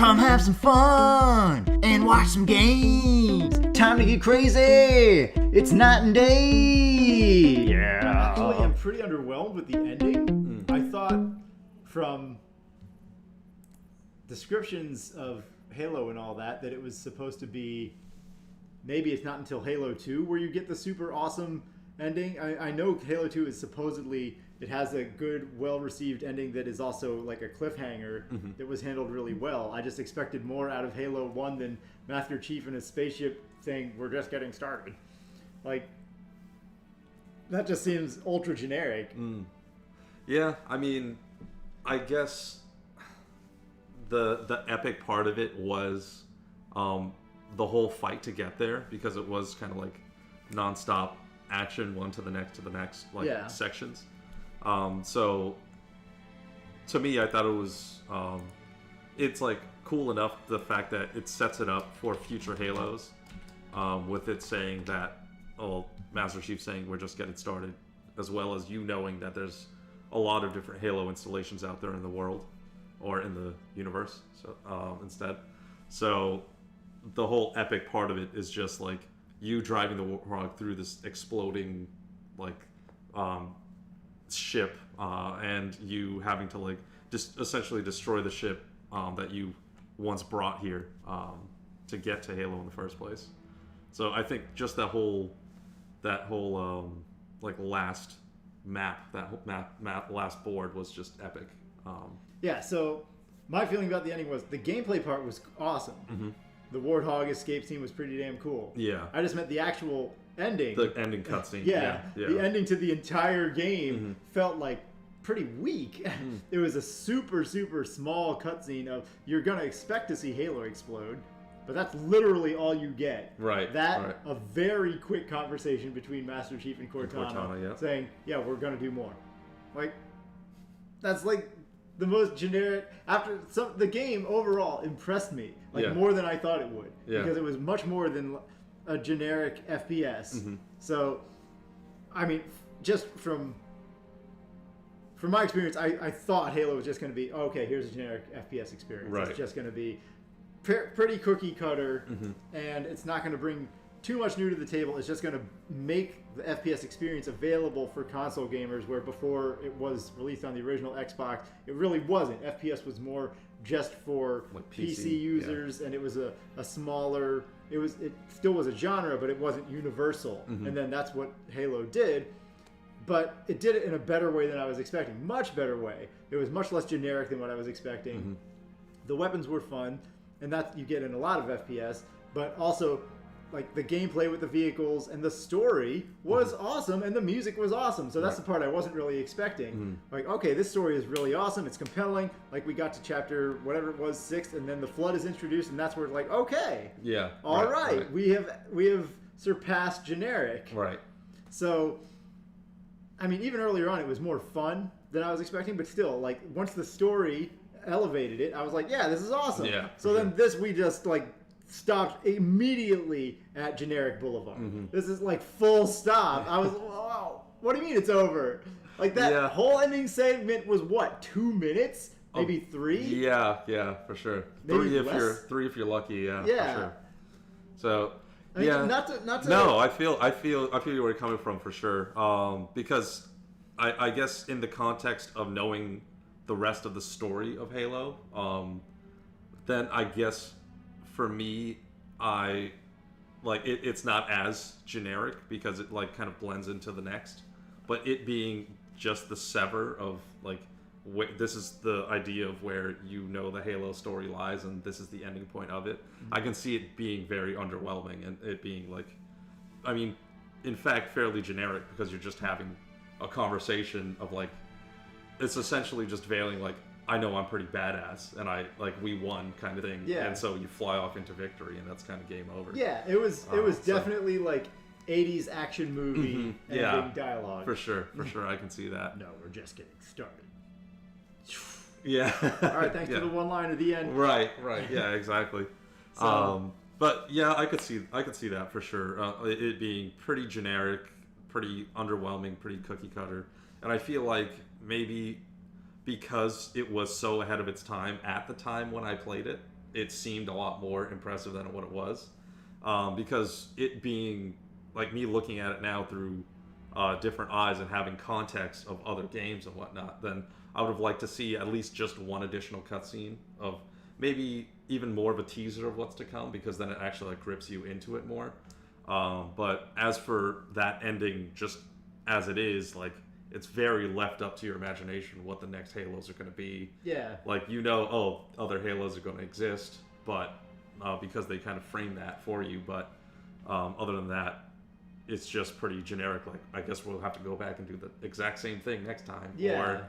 Come have some fun and watch some games. Time to get crazy. It's night and day. Yeah. Actually, I'm pretty underwhelmed with the ending. I thought from descriptions of Halo and all that it was supposed to be, maybe it's not until Halo 2 where you get the super awesome ending. I know Halo 2 is supposedly, it has a good, well-received ending that is also like a cliffhanger that was handled really well. I just expected more out of Halo 1 than Master Chief in a spaceship saying, we're just getting started. Like, that just seems ultra generic. Yeah, I mean, I guess the epic part of it was the whole fight to get there, because it was kind of like nonstop action, one to the next, like sections. So to me, I thought it was it's like cool enough, the fact that it sets it up for future Halos, with it saying that, Master Chief saying we're just getting started, as well as you knowing that there's a lot of different Halo installations out there in the world, or in the universe, so instead. So the whole epic part of it is just like you driving the Warthog through this exploding like ship, and you having to like just essentially destroy the ship that you once brought here to get to Halo in the first place. So I think just that whole like last map, last board was just epic. Yeah, so my feeling about the ending was the gameplay part was awesome. The Warthog escape scene was pretty damn cool. Yeah. I just meant the actual ending. The ending cutscene. Yeah. The ending to the entire game felt like pretty weak. It was a super, super small cutscene of, you're going to expect to see Halo explode, but that's literally all you get. Right. A very quick conversation between Master Chief and Cortana, saying, yeah, we're going to do more. Like, that's like the most generic. The game overall impressed me, like more than I thought it would, because it was much more than a generic FPS. So, I mean, just from my experience, I thought Halo was just going to be, okay, here's a generic FPS experience. Right. It's just going to be pretty cookie cutter, and it's not going to bring too much new to the table. It's just going to make the FPS experience available for console gamers, where before it was released on the original Xbox, it really wasn't. FPS was more just for like PC users, and it was a smaller. It still was a genre, but it wasn't universal. And then that's what Halo did. But it did it in a better way than I was expecting. Much better way. It was much less generic than what I was expecting. The weapons were fun, and that you get in a lot of FPS, but also like the gameplay with the vehicles and the story was awesome, and the music was awesome. So that's the part I wasn't really expecting. Like, okay, this story is really awesome. It's compelling. Like, we got to chapter whatever it was, 6, and then the flood is introduced, and that's where it's like, okay, all right. we have surpassed generic. Right. So, I mean, even earlier on, it was more fun than I was expecting, but still, like, once the story elevated it, I was like, yeah, this is awesome. Yeah. So then this, we just like stopped immediately at generic Boulevard. This is like full stop. I was, wow, what do you mean it's over? Like, that whole ending segment was what, 2 minutes? Maybe 3? Yeah, for sure. Maybe 3 if you're lucky. Yeah. For sure. So. I mean, not to. No, I feel where you're coming from, for sure. Because I guess in the context of knowing the rest of the story of Halo, then I guess for me, it's not as generic, because it like kind of blends into the next. But it being just the sever of like, this is the idea of where the Halo story lies, and this is the ending point of it. I can see it being very underwhelming, and it being like, I mean, in fact, fairly generic, because you're just having a conversation of like, it's essentially just veiling like, I know I'm pretty badass, and we won kind of thing. Yeah. And so you fly off into victory, and that's kind of game over. Yeah, it was definitely like 80s action movie ending dialogue. For sure, I can see that. No, we're just getting started. Yeah. All right, thanks for the one line at the end. Right. Yeah, exactly. But yeah, I could see that for sure. It being pretty generic, pretty underwhelming, pretty cookie cutter, and I feel like maybe because it was so ahead of its time at the time when I played it, it seemed a lot more impressive than what it was, because it being like me looking at it now through different eyes and having context of other games and whatnot, then I would have liked to see at least just one additional cutscene of maybe even more of a teaser of what's to come, because then it actually like grips you into it more. But as for that ending, just as it is, like it's very left up to your imagination what the next Halos are going to be. Yeah. Like, you know, oh, other Halos are going to exist, but because they kind of frame that for you. But other than that, it's just pretty generic. Like, I guess we'll have to go back and do the exact same thing next time. Yeah.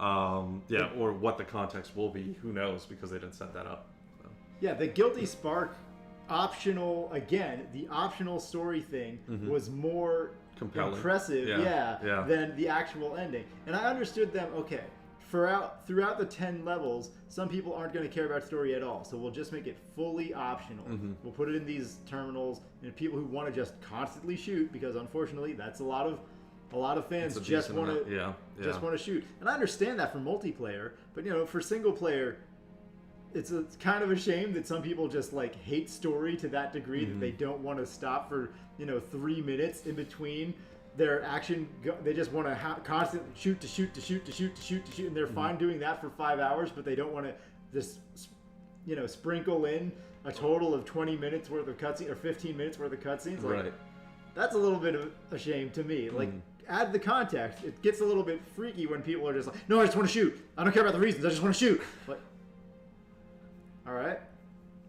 Or what the context will be. Who knows? Because they didn't set that up. So. Yeah, the Guilty Spark optional, again, the optional story thing was more Compelling. impressive, than the actual ending. And I understood them, okay, throughout the 10 levels, some people aren't going to care about story at all, so we'll just make it fully optional. We'll put it in these terminals, and people who want to just constantly shoot, because unfortunately that's a lot of fans just want to shoot. And I understand that for multiplayer, but for single player, it's kind of a shame that some people just like hate story to that degree that they don't want to stop for 3 minutes in between their action. They just want to constant shoot, and they're fine doing that for 5 hours, but they don't want to just sprinkle in a total of 20 minutes worth of cutscene or 15 minutes worth of cutscenes. Like, that's a little bit of a shame to me. Like, add the context. It gets a little bit freaky when people are just like, no, I just want to shoot. I don't care about the reasons. I just want to shoot. But all right.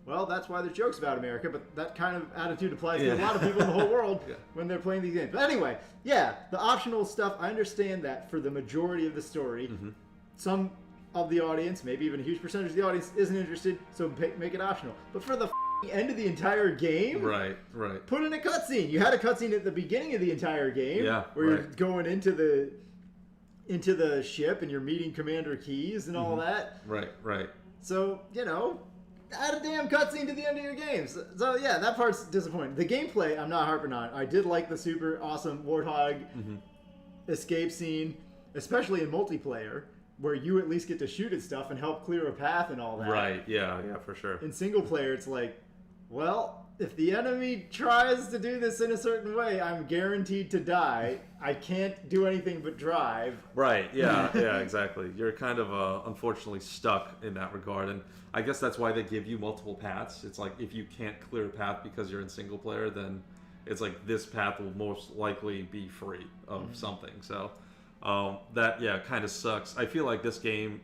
Well, that's why there's jokes about America, but that kind of attitude applies to a lot of people in the whole world when they're playing these games. But anyway, the optional stuff, I understand that for the majority of the story, some of the audience, maybe even a huge percentage of the audience, isn't interested, so make it optional. But for the end of the entire game, put in a cutscene. You had a cutscene at the beginning of the entire game, where you're going into the ship and you're meeting Commander Keyes and all that. Right. So, add a damn cutscene to the end of your games. So, yeah, that part's disappointing. The gameplay, I'm not harping on. I did like the super awesome Warthog escape scene, especially in multiplayer, where you at least get to shoot at stuff and help clear a path and all that. Right, yeah, for sure. In single player, it's like, well, if the enemy tries to do this in a certain way, I'm guaranteed to die. I can't do anything but drive. Right, yeah, exactly. You're kind of unfortunately stuck in that regard, and I guess that's why they give you multiple paths. It's like, if you can't clear a path because you're in single player, then it's like this path will most likely be free of something. So that kind of sucks. I feel like this game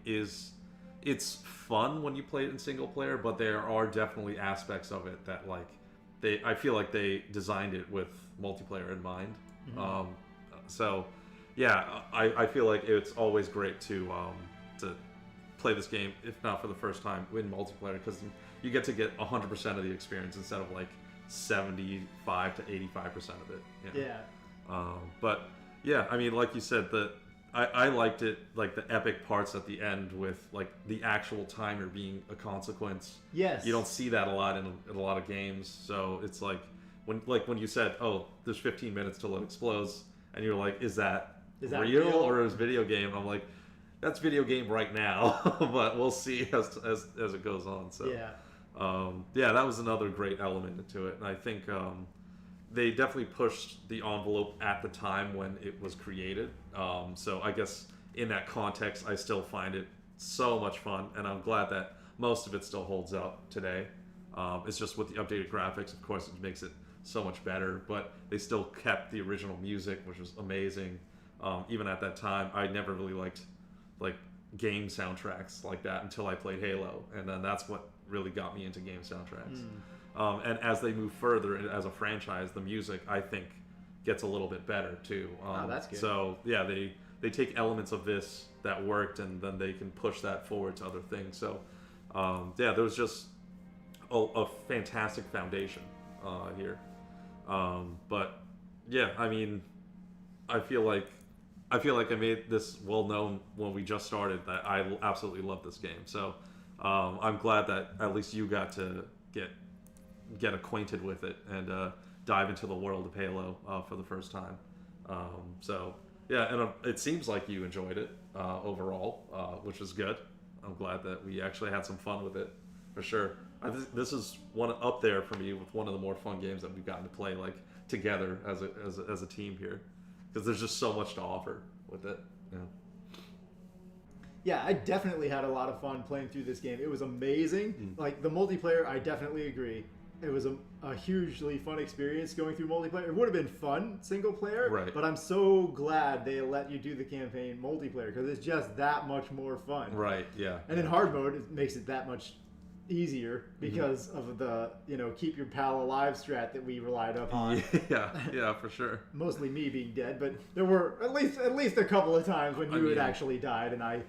it's fun when you play it in single player, but there are definitely aspects of it that I feel like they designed it with multiplayer in mind. So I feel like it's always great to play this game, if not for the first time, in multiplayer, because you get to get 100% of the experience instead of like 75 to 85% of it. But yeah, I mean, like you said, I liked it, like the epic parts at the end with like the actual timer being a consequence. Yes. You don't see that a lot in a lot of games. So it's like when you said, oh, there's 15 minutes till it explodes, and you're like, is that real or is video game? I'm like, that's video game right now, but we'll see as it goes on. So that was another great element into it, and I think they definitely pushed the envelope at the time when it was created. So I guess in that context, I still find it so much fun, and I'm glad that most of it still holds up today. It's just with the updated graphics, of course, it makes it so much better, but they still kept the original music, which was amazing. Even at that time, I never really liked like game soundtracks like that until I played Halo, and then that's what really got me into game soundtracks. And as they move further as a franchise, the music, I think, gets a little bit better too. That's good. So yeah, they take elements of this that worked, and then they can push that forward to other things. So there was just a fantastic foundation here. But yeah, I mean, I feel like I made this well known when we just started that I absolutely love this game. So I'm glad that at least you got to get acquainted with it and dive into the world of Halo for the first time. So yeah, and it seems like you enjoyed it overall, which is good. I'm glad that we actually had some fun with it. for sure. This is one up there for me with one of the more fun games that we've gotten to play like together as a team here, because there's just so much to offer with it. Yeah. Yeah, I definitely had a lot of fun playing through this game. It was amazing. Like the multiplayer, I definitely agree. It was a hugely fun experience going through multiplayer. It would have been fun single player, Right. but I'm so glad they let you do the campaign multiplayer because it's just that much more fun. Right. Yeah. And in hard mode, it makes it that much easier because of the keep your pal alive strat that we relied upon. Yeah, for sure. Mostly me being dead, but there were at least a couple of times when you had mean- actually died and I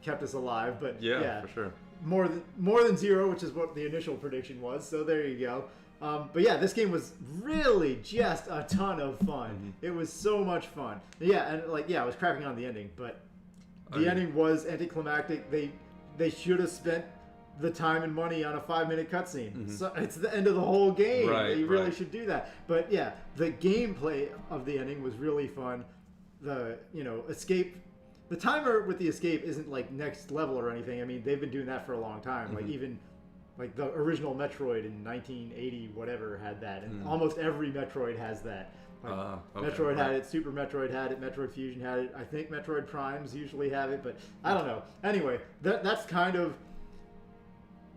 kept us alive. But Yeah, for sure. more than 0, which is what the initial prediction was. So there you go. But yeah, this game was really just a ton of fun. It was so much fun. Yeah, and I was crapping on the ending, but the ending was anticlimactic. They should have spent the time and money on a 5-minute cutscene. So it's the end of the whole game. Right, They really right. should do that. But yeah, the gameplay of the ending was really fun. The escape. The timer with the escape isn't like next level or anything. I mean, they've been doing that for a long time. Like even like the original Metroid in 1980 whatever had that, and almost every Metroid has that. Like, Okay, Metroid had right. it, Super Metroid had it, Metroid Fusion had it. I think Metroid Primes usually have it, but I don't know. Anyway, that's kind of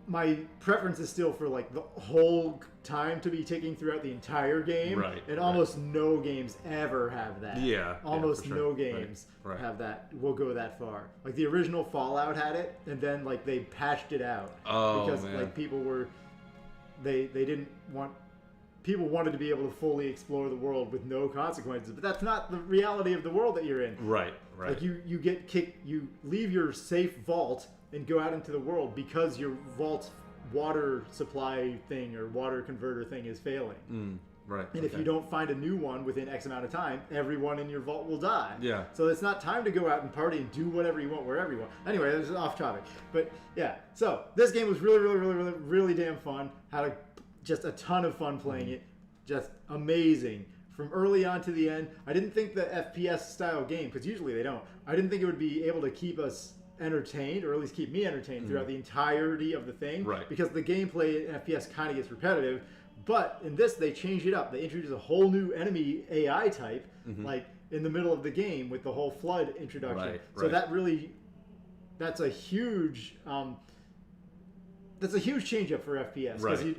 my preference is still for like the whole time to be ticking throughout the entire game. Right, And right. almost no games ever have that. Yeah, Almost for sure. no Right, games right. have that. Will go that far. Like the original Fallout had it, and then like they patched it out Oh, because man. like people were they didn't want. People wanted to be able to fully explore the world with no consequences, but that's not the reality of the world that you're in. Right. Like you get kicked, you leave your safe vault and go out into the world because your vault's water supply thing or water converter thing is failing. Right. And if you don't find a new one within X amount of time, everyone in your vault will die. Yeah. So it's not time to go out and party and do whatever you want, wherever you want. Anyway, this is off topic. But yeah, so this game was really, really, really, really, really damn fun. Had just a ton of fun playing it. Just amazing. From early on to the end. I didn't think the FPS style game, because usually they don't, I didn't think it would be able to keep us entertained, or at least keep me entertained throughout the entirety of the thing. Right. Because the gameplay in FPS kind of gets repetitive. But in this, they changed it up. They introduced a whole new enemy AI type, like in the middle of the game with the whole flood introduction. Right, So right. that's a huge change up for FPS. Because Right.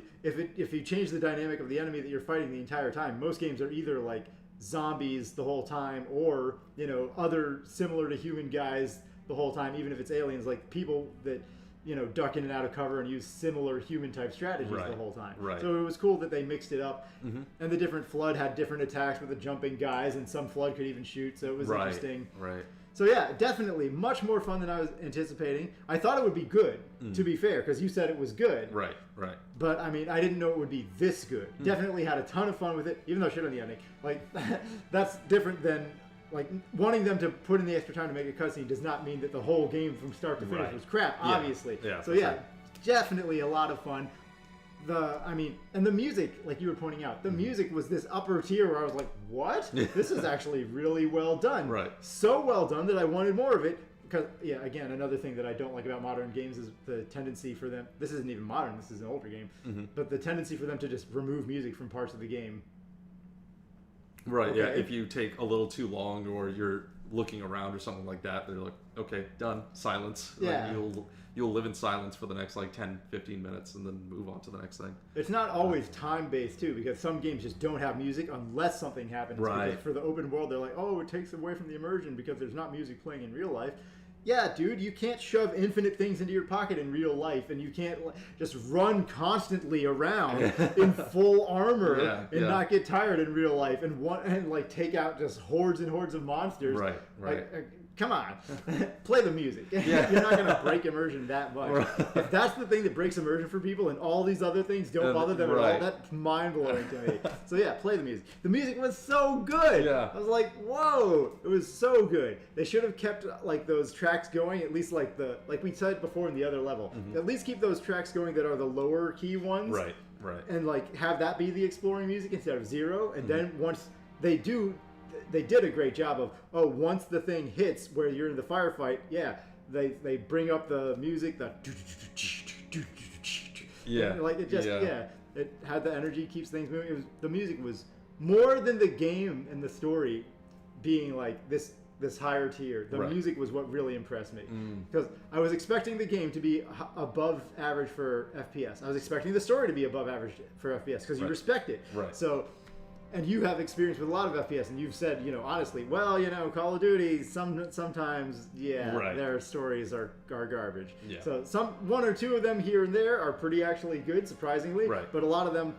if you change the dynamic of the enemy that you're fighting the entire time, most games are either like zombies the whole time, or other similar to human guys the whole time, even if it's aliens, like people that duck in and out of cover and use similar human type strategies the Right, whole time. right. So it was cool that they mixed it up, and the different flood had different attacks with the jumping guys, and some flood could even shoot. So it was Right. interesting. Right. So yeah, definitely much more fun than I was anticipating. I thought it would be good, to be fair, because you said it was good. Right. Right. But I mean, I didn't know it would be this good. Definitely had a ton of fun with it, even though I shit on the ending. Like that's different than like wanting them to put in the extra time to make a cutscene does not mean that the whole game from start to finish Right. was crap. Yeah. Obviously. Yeah, So for yeah, sure. definitely a lot of fun. And the music, like you were pointing out, the music was this upper tier where I was like, what? This is actually really well done. Right. So well done that I wanted more of it. Because, yeah, again, another thing that I don't like about modern games is the tendency for them, this isn't even modern, this is an older game, but the tendency for them to just remove music from parts of the game. Right. Yeah. Okay. If you take a little too long, or you're looking around or something like that, they're like, okay, done. Silence. Yeah. Like, you'll live in silence for the next like 10, 15 minutes and then move on to the next thing. It's not always time-based, too, because some games just don't have music unless something happens. Right. Because for the open world, they're like, oh, it takes away from the immersion because there's not music playing in real life. Yeah, dude, you can't shove infinite things into your pocket in real life, and you can't just run constantly around in full armor Yeah, and yeah. not get tired in real life and like take out just hordes and hordes of monsters. Right, right. Come on, play the music. Yeah. You're not gonna break immersion that much. Right. If that's the thing that breaks immersion for people, and all these other things don't bother them at all, Right. that's mind blowing to me. So yeah, play the music. The music was so good. Yeah. I was like, whoa, it was so good. They should have kept like those tracks going, at least like we said before in the other level. At least keep those tracks going that are the lower key ones. Right. Right. And like have that be the exploring music instead of 0. And then once they did a great job of, once the thing hits where you're in the firefight, yeah, they bring up the music, Yeah. And, like it just Yeah. it had the energy, keeps things moving. The music was more than the game and the story being like this higher tier. The Right. music was what really impressed me, because I was expecting the game to be above average for FPS. I was expecting the story to be above average for FPS because you Right. respect it. Right. So, and you have experience with a lot of FPS, and you've said, honestly, well, Call of Duty, sometimes, Right. their stories are garbage. Yeah. So one or two of them here and there are pretty actually good, surprisingly. Right. But a lot of them.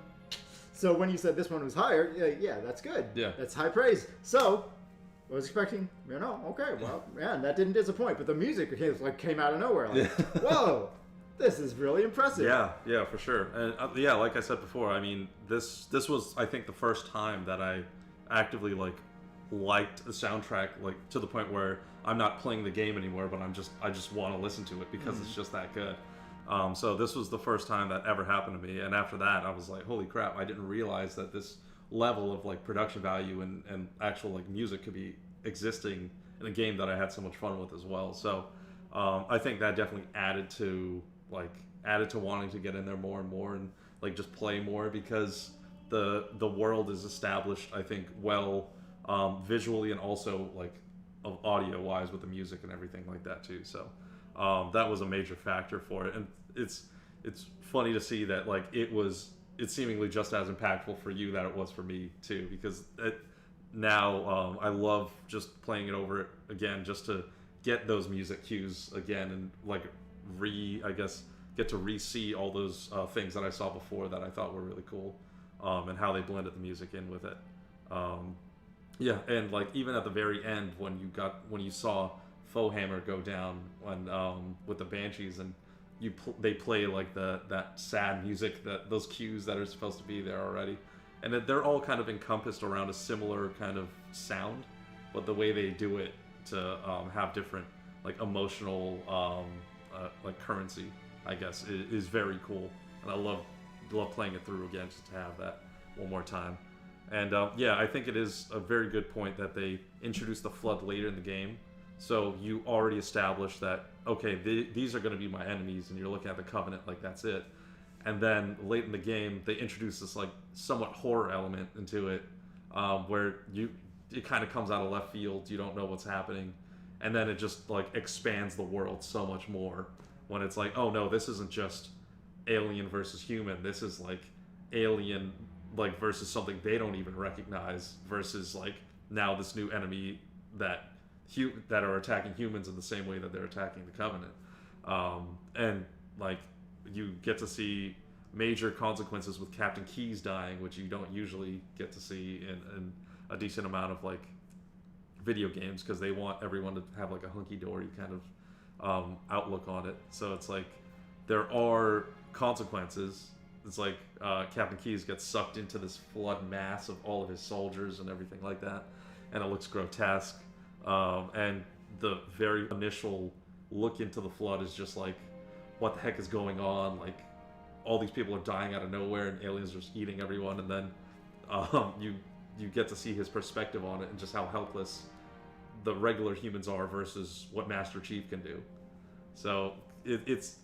So when you said this one was higher, yeah, that's good. Yeah. That's high praise. So I was expecting, okay, well, man, that didn't disappoint. But the music came out of nowhere. Like, whoa, this is really impressive. Yeah, for sure. And like I said before, I mean, this was, I think, the first time that I actively liked the soundtrack, to the point where I'm not playing the game anymore, but I just want to listen to it because it's just that good. So this was the first time that ever happened to me, and after that, I was like, holy crap! I didn't realize that this level of production value and actual music could be existing in a game that I had so much fun with as well. So I think that definitely added to wanting to get in there more and more and just play more, because the world is established, I think, well, visually and also audio wise with the music and everything like that too. So that was a major factor for it, and it's funny to see that it's seemingly just as impactful for you that it was for me too, because now I love just playing it over again just to get those music cues again and get to re-see all those things that I saw before that I thought were really cool, and how they blended the music in with it. And even at the very end when you saw Foehammer go down with the Banshees, and they play that sad music, those cues that are supposed to be there already, and they're all kind of encompassed around a similar kind of sound, but the way they do it to have different emotional currency, I guess, is very cool, and I love playing it through again just to have that one more time. And I think it is a very good point that they introduced the Flood later in the game. So you already established that, okay, these are going to be my enemies, and you're looking at the Covenant like that's it. And then late in the game, they introduce this somewhat horror element into it, where it kind of comes out of left field. You don't know what's happening, and then it just expands the world so much more when it's oh no, this isn't just alien versus human. This is alien versus something they don't even recognize, versus now this new enemy that are attacking humans in the same way that they're attacking the Covenant, and you get to see major consequences with Captain Keyes dying, which you don't usually get to see in a decent amount of video games, because they want everyone to have a hunky-dory kind of outlook on it. So it's there are consequences. It's Captain Keyes gets sucked into this flood mass of all of his soldiers and everything like that, and it looks grotesque. And the very initial look into the flood is just what the heck is going on? All these people are dying out of nowhere, and aliens are just eating everyone. And then you get to see his perspective on it, and just how helpless the regular humans are versus what Master Chief can do. So it's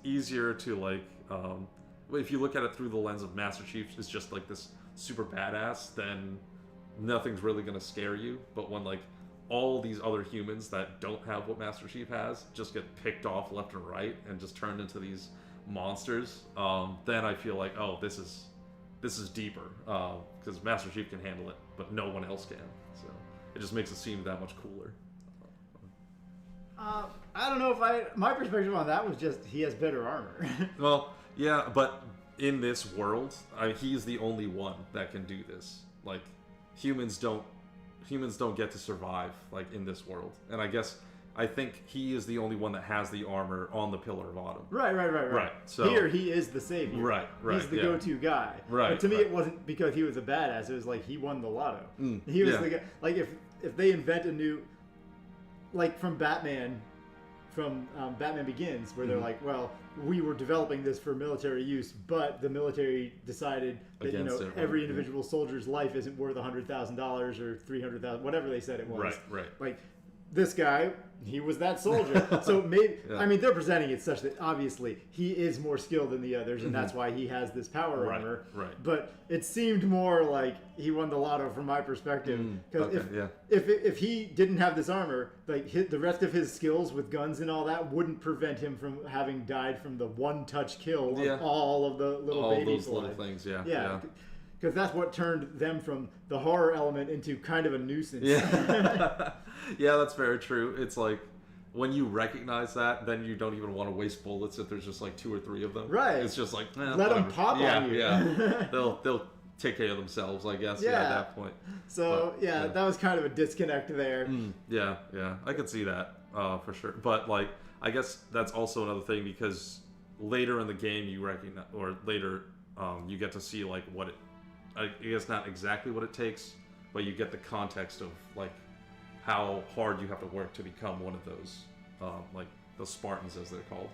easier to if you look at it through the lens of Master Chief is just this super badass, then nothing's really gonna scare you. But when all these other humans that don't have what Master Chief has just get picked off left and right and just turned into these monsters, then I feel oh, this is deeper, because Master Chief can handle it, but no one else can. So it just makes it seem that much cooler. I don't know if my perspective on that was just he has better armor. Well, yeah, but in this world, he's the only one that can do this. Humans don't get to survive in this world, and I think he is the only one that has the armor on the Pillar of Autumn. Right. So here he is the savior. Right. He's the go-to guy. Right. But to me, it wasn't because he was a badass. It was he won the lotto. He was the guy. If they invent a new, from Batman Begins, where they're well, we were developing this for military use, but the military decided that every individual soldier's life isn't worth $100,000 or $300,000, whatever they said it was. Right. this guy, he was that soldier. So maybe, I mean, they're presenting it such that obviously he is more skilled than the others, and that's why he has this power armor. Right. But it seemed more like he won the lotto from my perspective. Because if he didn't have this armor, like the rest of his skills with guns and all that wouldn't prevent him from having died from the one-touch kill of all of the little babies. All those little things, Yeah. Because that's what turned them from the horror element into kind of a nuisance. Yeah. Yeah, that's very true. It's like when you recognize that, then you don't even want to waste bullets if there's just like 2 or 3 of them. Right. It's just like let them pop on you. Yeah. They'll take care of themselves, I guess. Yeah. At that point. So that was kind of a disconnect there. Yeah. I could see that for sure. But like, I guess that's also another thing because later in the game you recognize, or later you get to see like what it. I guess not exactly what it takes, but you get the context of like how hard you have to work to become one of those, like the Spartans as they're called.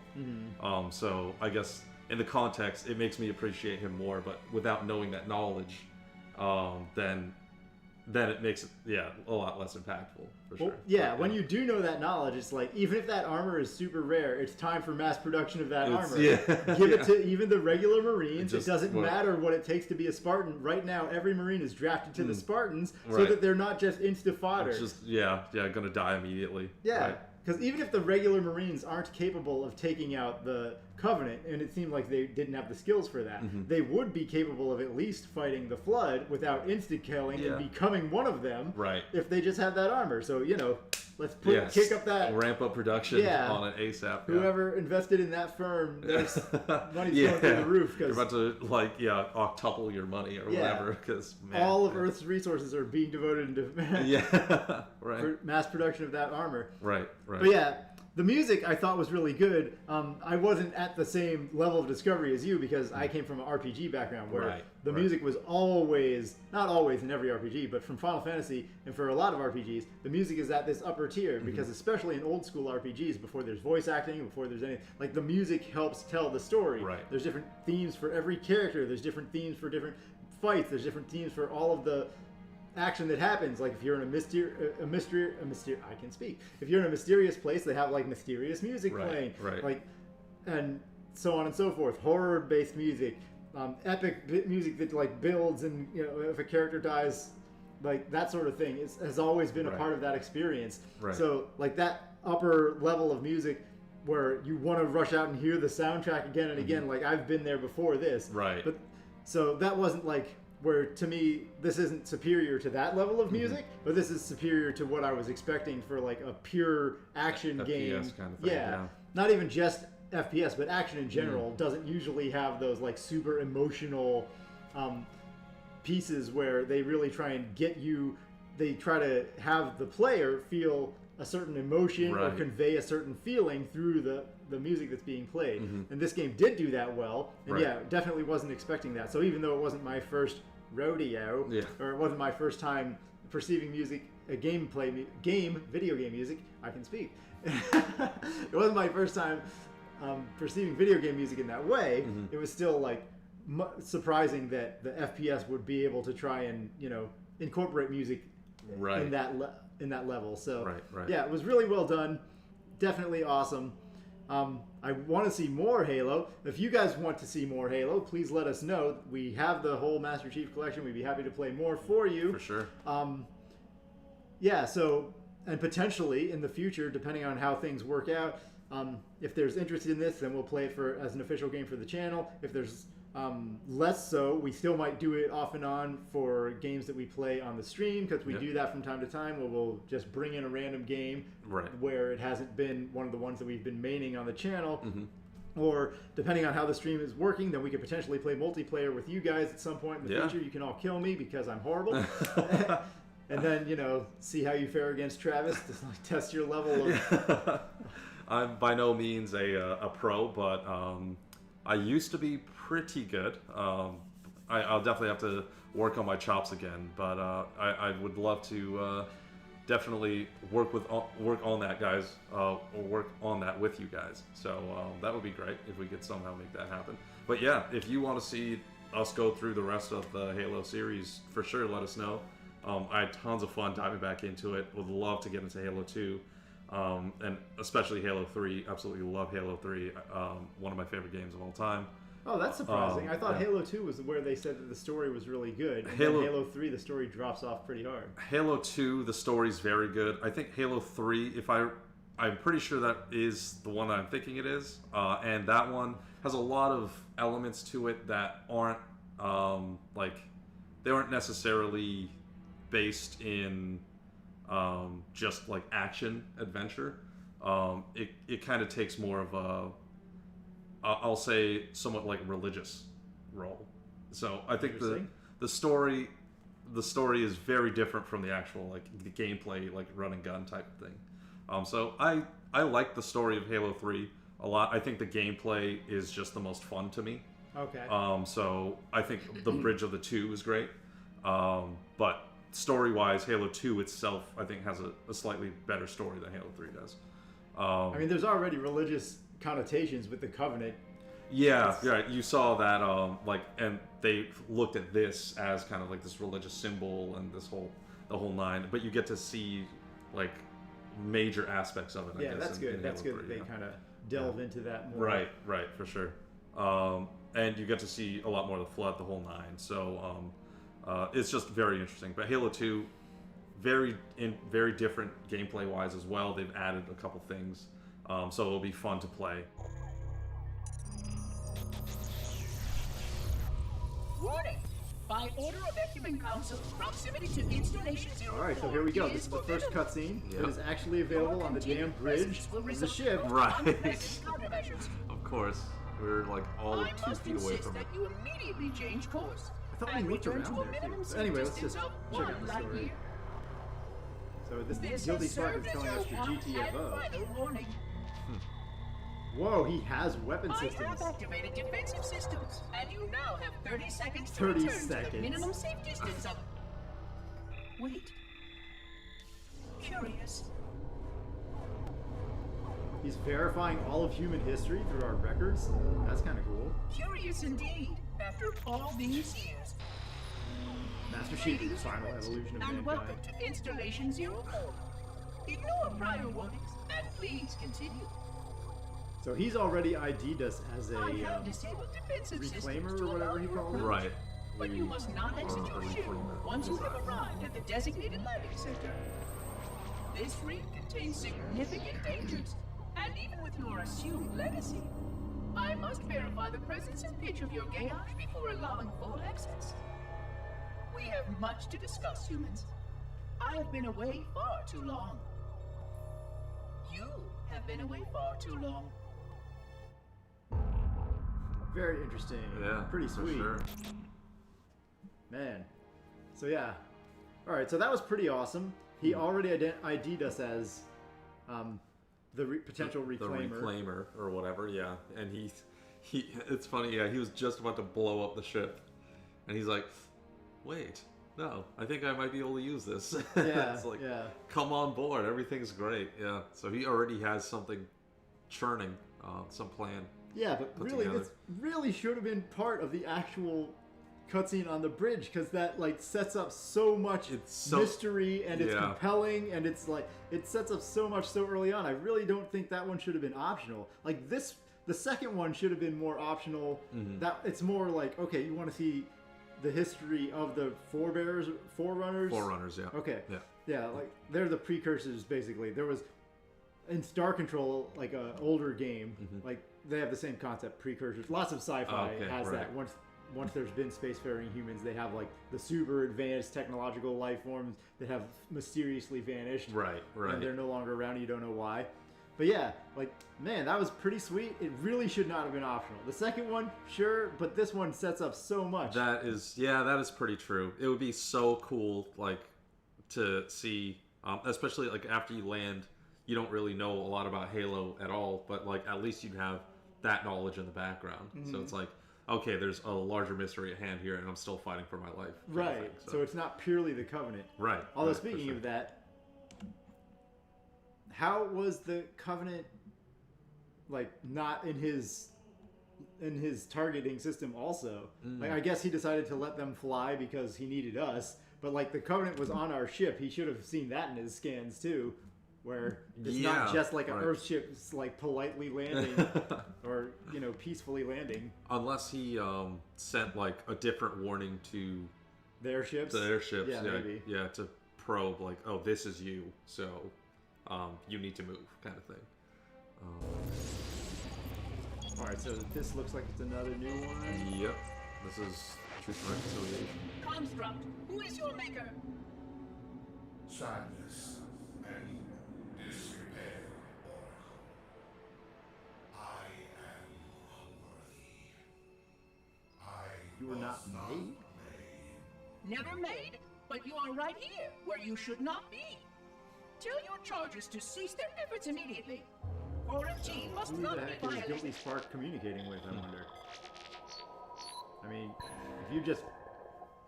So I guess in the context, it makes me appreciate him more. But without knowing that knowledge, then it makes it a lot less impactful for sure. Yeah, when you do know that knowledge, it's like even if that armor is super rare, it's time for mass production of that armor. Give it to even the regular Marines. It doesn't matter what it takes to be a Spartan. Right now, every Marine is drafted to the Spartans so that they're not just insta fodder. It's just gonna die immediately. Yeah. Because even if the regular Marines aren't capable of taking out the Covenant, and it seemed like they didn't have the skills for that, they would be capable of at least fighting the Flood without insta-killing and becoming one of them if they just have that armor. So, let's kick up that... Ramp up production on it ASAP. Whoever invested in that firm, there's money's going through the roof. You're about to, octuple your money or whatever. Because all of Earth's resources are being devoted into for mass production of that armor. Right. But yeah, the music I thought was really good. I wasn't at the same level of discovery as you because I came from an RPG background where the music was always, not always in every RPG, but from Final Fantasy and for a lot of RPGs, the music is at this upper tier because especially in old school RPGs, before there's voice acting, before there's anything, like the music helps tell the story. There's different themes for every character. There's different themes for different fights. There's different themes for all of the action that happens. Like if you're in if you're in a mysterious place, they have like mysterious music playing, like, and so on and so forth. Horror based music, epic music that like builds, and if a character dies, like that sort of thing has always been a part of that experience. So like that upper level of music where you want to rush out and hear the soundtrack again and again, like I've been there before this, but so that wasn't like where, to me, this isn't superior to that level of music, but this is superior to what I was expecting for like a pure action game. Kind of thing, Not even just FPS, but action in general doesn't usually have those like super emotional pieces where they really try and get you. They try to have the player feel a certain emotion or convey a certain feeling through the music that's being played. And this game did do that well, and definitely wasn't expecting that. So even though it wasn't my first rodeo, or it wasn't my first time perceiving music, video game music, I can speak. It wasn't my first time perceiving video game music in that way. It was still like surprising that the FPS would be able to try and incorporate music in that level. So yeah, it was really well done. Definitely awesome. I want to see more Halo. If you guys want to see more Halo, please let us know. We have the whole Master Chief Collection. We'd be happy to play more for you. For sure. So, and potentially in the future, depending on how things work out, if there's interest in this, then we'll play it as an official game for the channel. If there's less so, we still might do it off and on for games that we play on the stream, because we do that from time to time, where we'll just bring in a random game where it hasn't been one of the ones that we've been maining on the channel. Or depending on how the stream is working, then we could potentially play multiplayer with you guys at some point in the future. You can all kill me because I'm horrible. And then, see how you fare against Travis, to test your level of... I'm by no means a pro, but I used to be pretty good. I'll definitely have to work on my chops again, but I would love to definitely work on that, guys, or work on that with you guys. So that would be great if we could somehow make that happen. But yeah, if you want to see us go through the rest of the Halo series, for sure, let us know. I had tons of fun diving back into it. Would love to get into Halo 2, and especially Halo 3. Absolutely love Halo 3. One of my favorite games of all time. Oh, that's surprising. I thought yeah. Halo 2 was where they said that the story was really good. And Halo 3, the story drops off pretty hard. Halo 2, the story's very good. I think Halo 3, I'm pretty sure that is the one that I'm thinking it is. And that one has a lot of elements to it that aren't, they aren't necessarily based in just like action adventure. It kind of takes more of a, I'll say, somewhat like religious role. So I think the story is very different from the actual like the gameplay, like run and gun type of thing. So I like the story of Halo 3 a lot. I think the gameplay is just the most fun to me. Okay. So I think the bridge of the two is great. But story-wise, Halo 2 itself, I think, has a slightly better story than Halo 3 does. I mean, there's already religious connotations with the Covenant. Yeah, you saw that, and they looked at this as kind of like this religious symbol and the whole nine, but you get to see, like, major aspects of it, I guess. That's good. That's good that they kind of delve into that more. Right, for sure. And you get to see a lot more of the Flood, the whole nine, so, it's just very interesting. But Halo 2, very different gameplay-wise as well. They've added a couple things, so it'll be fun to play. Warning! By order of Ecumen Council, proximity to installation 04. Alright, so here we go. This is the first cutscene. It is actually available on the damn bridge of the ship. Right. Of course. We're like all of 2 feet away from it. That you immediately change course. I thought we looked around there too. So anyway, let's just check out the story. So this Guilty Spark is telling us the GTFO. Whoa, he has weapon systems. I have activated defensive systems, and you now have 30 seconds to 30 return to the seconds. minimum safe distance of... Wait. Curious. He's verifying all of human history through our records. That's kind of cool. Curious indeed, after all these years. Master Chief is the final evolution of And welcome mankind. to Installation 04. Ignore prior warnings, and please continue. So he's already ID'd us as a I have disabled defensive reclaimer systems or to whatever allow he your calls it. Right. But you must not exit your ship once you have arrived at the designated landing center. This ring contains significant dangers, and even with your assumed legacy, I must verify the presence and pitch of your gauge before allowing full access. We have much to discuss, humans. I have been away far too long. You have been away far too long. Very interesting. Yeah. Pretty for sweet. Sure. Man. So yeah. Alright, so that was pretty awesome. He already ID'd us as the potential reclaimer. The reclaimer or whatever, yeah. And he it's funny, yeah, he was just about to blow up the ship. And he's like, wait, no, I think I might be able to use this. Yeah, it's like, yeah. come on board, everything's great. Yeah, so he already has something churning, some plan. Yeah, but put really, together. this really should have been part of the actual cutscene on the bridge, because that like sets up so much mystery, and it's compelling, and it's like it sets up so much so early on. I really don't think that one should have been optional. Like this, the second one should have been more optional. That it's more like, okay, you want to see the history of the forerunners. Forerunners, yeah. Okay. Yeah. Like they're the precursors, basically. There was in Star Control, like a older game, like they have the same concept, precursors. Lots of sci-fi has that. Once there's been spacefaring humans, they have like the super advanced technological life forms that have mysteriously vanished. Right. And they're no longer around. You don't know why. But yeah, like, man, that was pretty sweet. It really should not have been optional. The second one, sure, but this one sets up so much. That is pretty true. It would be so cool, like, to see, especially like after you land, you don't really know a lot about Halo at all, but like at least you'd have that knowledge in the background. So it's like, okay, there's a larger mystery at hand here, and I'm still fighting for my life. Right. So it's not purely the Covenant. Right. Although right, speaking sure. of that, how was the Covenant like not in his targeting system also? Like I guess he decided to let them fly because he needed us, But like the Covenant was on our ship, he should have seen that in his scans too, where it's not just like an Earth ship like politely landing or peacefully landing. Unless he sent like a different warning to their ships. Yeah, maybe. Yeah, to probe like, oh, this is you, so you need to move, kind of thing. All right, so this looks like it's another new one. Yep, this is Truth and Reconciliation. Construct, who is your maker? Sadness and disrepair, Oracle. I am unworthy. You were not made? Never made, but you are right here, where you should not be. Tell your charges to cease their efforts immediately. Quarantine must Who not the be heck is violated. Guilty Spark communicating with, I wonder? I mean, if you just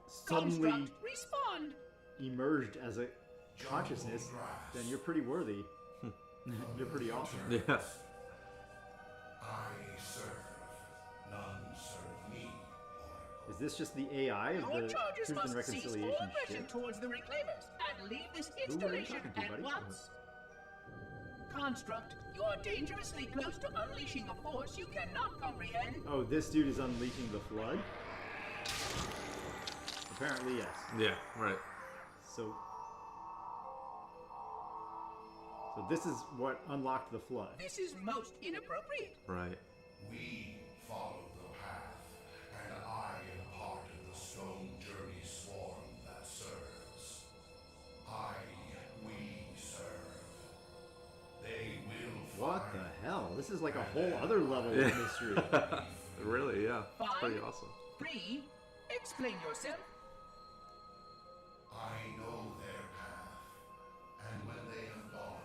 suddenly Construct, respond. emerged as a consciousness, then you're pretty worthy. You're pretty awesome. Yeah. I serve, none serve me, Oracle. Is this just the AI of Your the charges Truth and must cease all Reconciliation aggression ship? towards the Reclaimers and leave this Who were you installation talking to, at buddy? once. Construct, you are dangerously close to unleashing a force you cannot comprehend. Oh, this dude is unleashing the flood? Apparently, yes. Yeah, right. So this is what unlocked the flood. This is most inappropriate. Right. We follow the path, and I am part of the stone journey swarm that serves. We serve. They will What find the hell? This is like a whole other level of mystery. Really, yeah. It's Fine. pretty awesome. 3. Explain yourself. I know their path, and when they have gone,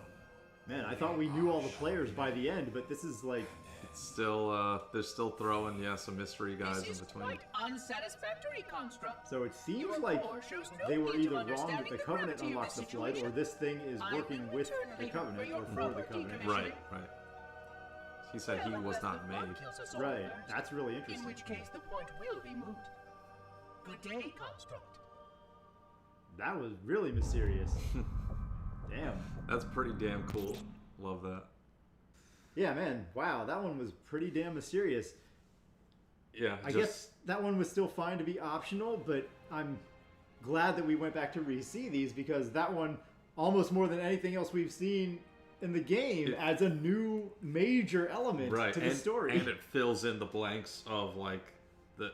Man, I thought we knew all the players by the end, but this is like... It's still, they're still throwing, some mystery guys This is in between. quite unsatisfactory, Construct. So it seems Your like core shows no they were need to either wrong that understanding the the Covenant gravity of unlocked the this flood, or situation. this thing is I working will with return the later Covenant, for your or for the proper Covenant. decommissioning. Right, right. He said he was not made. Right, that's really In interesting. which case, the point will be moot. Good day, Construct. That was really mysterious. Damn. That's pretty damn cool. Love that. Yeah, man. Wow, that one was pretty damn mysterious. Yeah, I guess that one was still fine to be optional, but I'm glad that we went back to re-see these because that one, almost more than anything else we've seen in the game, adds a new major element to the story. And it fills in the blanks of like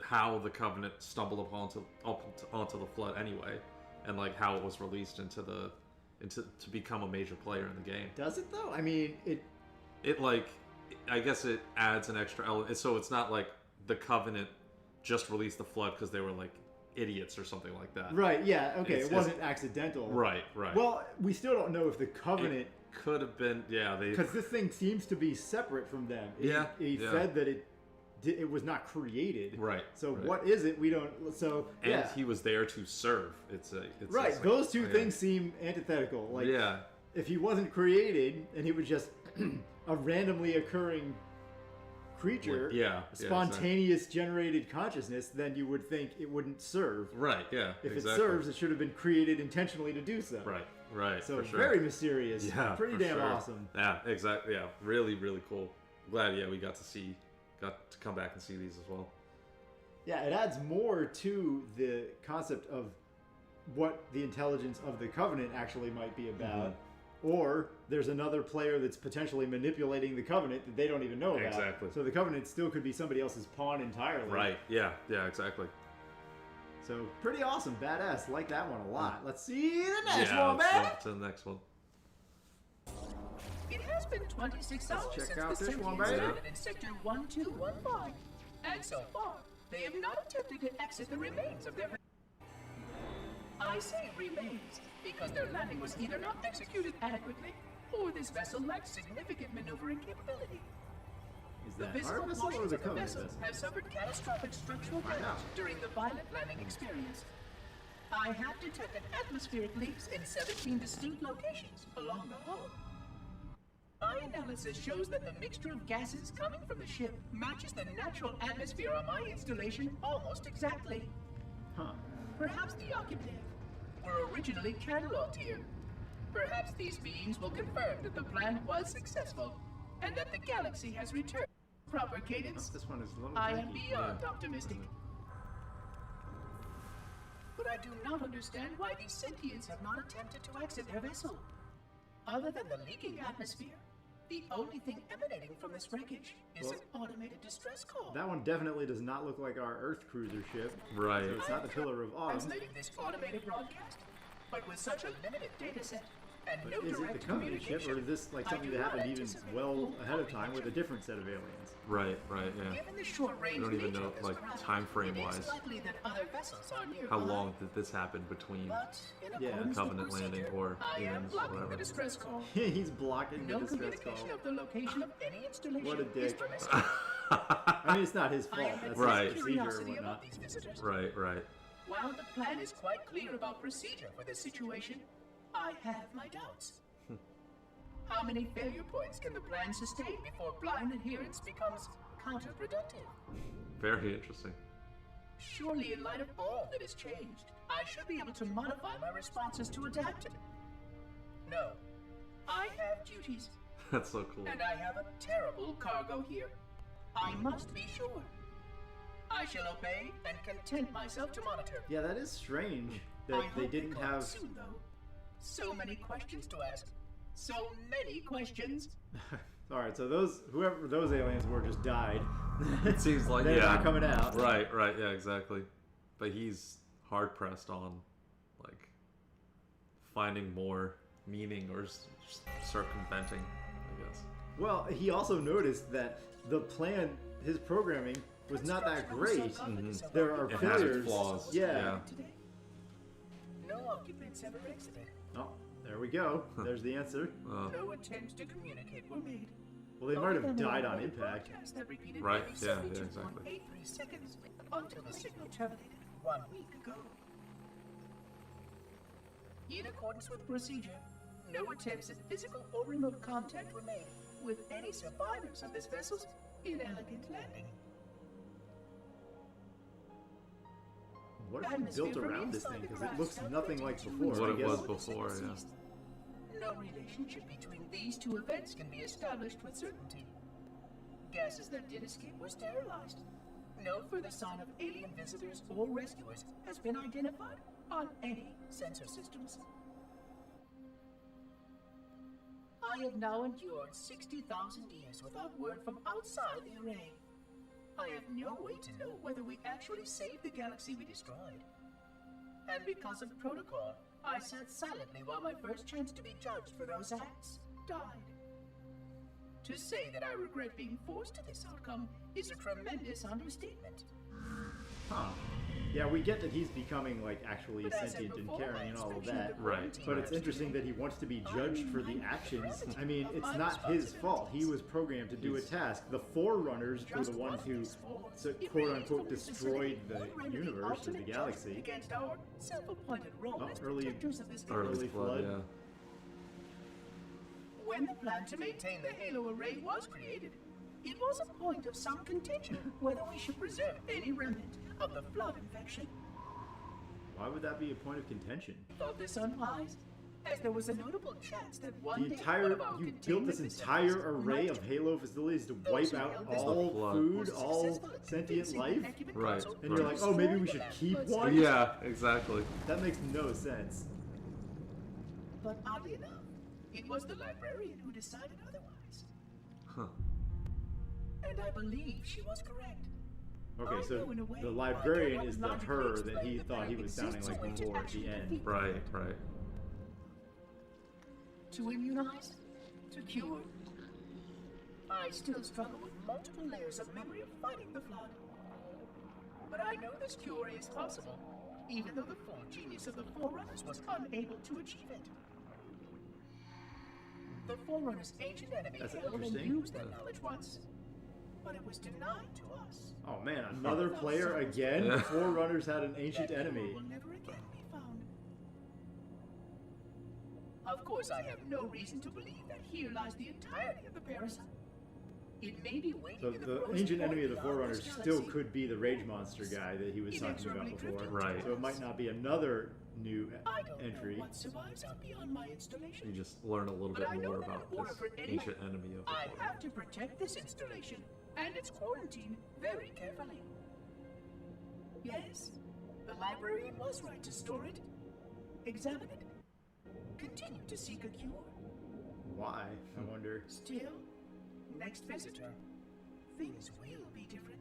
how the Covenant stumbled onto the flood anyway, and like how it was released to become a major player in the game. Does it though? I mean, It like, I guess it adds an extra element. So it's not like the Covenant just released the flood because they were like idiots or something like that. Right, yeah, okay, It wasn't accidental. Right. Well, we still don't know if the Covenant... It could have been, they... Because this thing seems to be separate from them. He said that it was not created. Right. So right. what is it? We don't... So, And yeah. he was there to serve. It's Right, like, those two things seem antithetical. Like, yeah. if he wasn't created and he was just a randomly occurring creature, spontaneous generated consciousness, then you would think it wouldn't serve. Right, yeah. If exactly. it serves, it should have been created intentionally to do so. Right. So for sure. very mysterious. Yeah, Pretty for damn sure. awesome. Yeah, exactly. Yeah, really, really cool. Glad, we got to come back and see these as well. Yeah, it adds more to the concept of what the intelligence of the Covenant actually might be about. Mm-hmm. Or there's another player that's potentially manipulating the Covenant that they don't even know about. Exactly. So the Covenant still could be somebody else's pawn entirely. Right, yeah, exactly. So pretty awesome, badass. Like that one a lot. Let's see the next one, let's baby! jump to the next one. It has been 26 hours check since out the this one, sentience baby. started in Sector 1215. And so far, they have not attempted to exit the remains of their... I say remains, because their landing was either not executed adequately, or this vessel lacks significant maneuvering capability. Is The that physical our vessel or portions the of the Covenant vessel vessel? have suffered catastrophic structural damage during the violent landing experience. I have detected atmospheric leaks in 17 distinct locations along the hull. My analysis shows that the mixture of gases coming from the ship matches the natural atmosphere on my installation almost exactly. Huh. Perhaps the occupant, were originally cataloged here. Perhaps these beings will confirm that the plan was successful and that the galaxy has returned to proper cadence. This one is a little I am janky. beyond optimistic. But I do not understand why these sentients have not attempted to exit their vessel. Other than the leaking atmosphere, the only thing emanating from this wreckage is an automated distress call. That one definitely does not look like our Earth cruiser ship. Right. So it's not the Pillar of Autumn. Translating this automated broadcast, but with such a limited data set and no Is it direct the company ship, communication, or is this like I something do that not happened even anticipate well ahead of how time we with a different set of aliens? Right, yeah. Given the short range I don't even nature know, of this like, craft, time frame it is wise, likely that other vessels are nearby. How long did this happen between But in Yeah. accordance with Covenant landing procedure, or I am aliens, blocking whatever? the distress call. He's blocking the No distress communication call. of the location of any installation What a is dick. permissible. I mean, it's not his I fault. am That's Right. his procedure or curiosity about whatnot. these visitors. Right. While the plan is quite clear about procedure for this situation, I have my doubts. How many failure points can the plan sustain before blind adherence becomes counterproductive? Very interesting. Surely, in light of all that has changed, I should be able to modify my responses to adapt it. No, I have duties, That's so cool. and I have a terrible cargo here. I must be sure. I shall obey and content myself to monitor. Yeah, that is strange I that hope they didn't come have. soon, though. So many questions to ask. So many questions. All right, so whoever those aliens were just died. It seems like They're not coming out. Right, yeah, exactly. But he's hard pressed on like finding more meaning or circumventing, I guess. Well, he also noticed that the plan, his programming, was not that great. There are It has its failures. flaws. Yeah. Today, no occupants ever exited. Oh, there we go. There's the answer. No attempts to communicate were made. Well, they might have died on impact. Right, yeah, exactly. 83 seconds until the signal terminated 1 week ago. In accordance with procedure, no attempts at physical or remote contact were made with any survivors of this vessel's inelegant landing. What have you built around this thing? Because it looks nothing like before. What I it guess. was before, yeah. No relationship between these two events can be established with certainty. Gases that did escape were sterilized. No further sign of alien visitors or rescuers has been identified on any sensor systems. I have now endured 60,000 years without word from outside the array. I have no way to know whether we actually saved the galaxy we destroyed. And because of protocol, I sat silently while my first chance to be judged for those acts died. To say that I regret being forced to this outcome is a tremendous understatement. Huh. Yeah, we get that he's becoming like actually But as I said sentient and before, caring my and all of inspection that. the Right. quarantine But it's was interesting that he wants to be judged for the actions. I mean, it's not his fault. He was programmed to do a task. The Forerunners were the ones who, quote unquote, destroyed the universe or the galaxy. Against our self-appointed role Oh, as early- protectors of this Early Early flood, flood. yeah. When the plan to maintain the Halo array was created, it was a point of some contention whether we should preserve any remnant of the flood infection. Why would that be a point of contention? I thought this unwise, as there was a notable chance that one The day entire one of our you built containment this facilities entire array of might Halo facilities to Those wipe who out held this all flood food, was all successful at sentient convincing life, Ecumen Right. Council and you're like, oh, maybe we should keep one. Yeah, exactly. That makes no sense. But oddly enough, it was the librarian who decided otherwise. Huh. And I believe she was correct. Okay, I so know in a way, the but I librarian cannot is the logically her that explain he that thought he was sounding exists like a way to before at actually the end. defeat Right. To immunize, to cure. I still struggle with multiple layers of memory of fighting the flood. But I know this cure is possible, even though the full genius of the Forerunners was unable to achieve it. The Forerunners' ancient enemy That's held and interesting. used that knowledge once, but it was denied to us. Oh man, another player again? Yeah. Forerunners had an ancient That cure enemy. will never again be found. Of course, I have no reason to believe that here lies the entirety of the parasite. It may be waiting So in the the frozen ancient enemy of the void beyond Forerunners this still galaxy. could be the rage monster guy that he was talking about Inexorably before. drifting Right. So it might not be another new I don't entry. know what survives out beyond my installation. You just learn a little But bit I know more that in about order this for any- ancient enemy of the I Forerunners. have to protect this installation and its quarantine very carefully. Yes, the librarian was right to store it, examine it, continue to seek a cure. Why? I wonder. Still, next visitor, things will be different.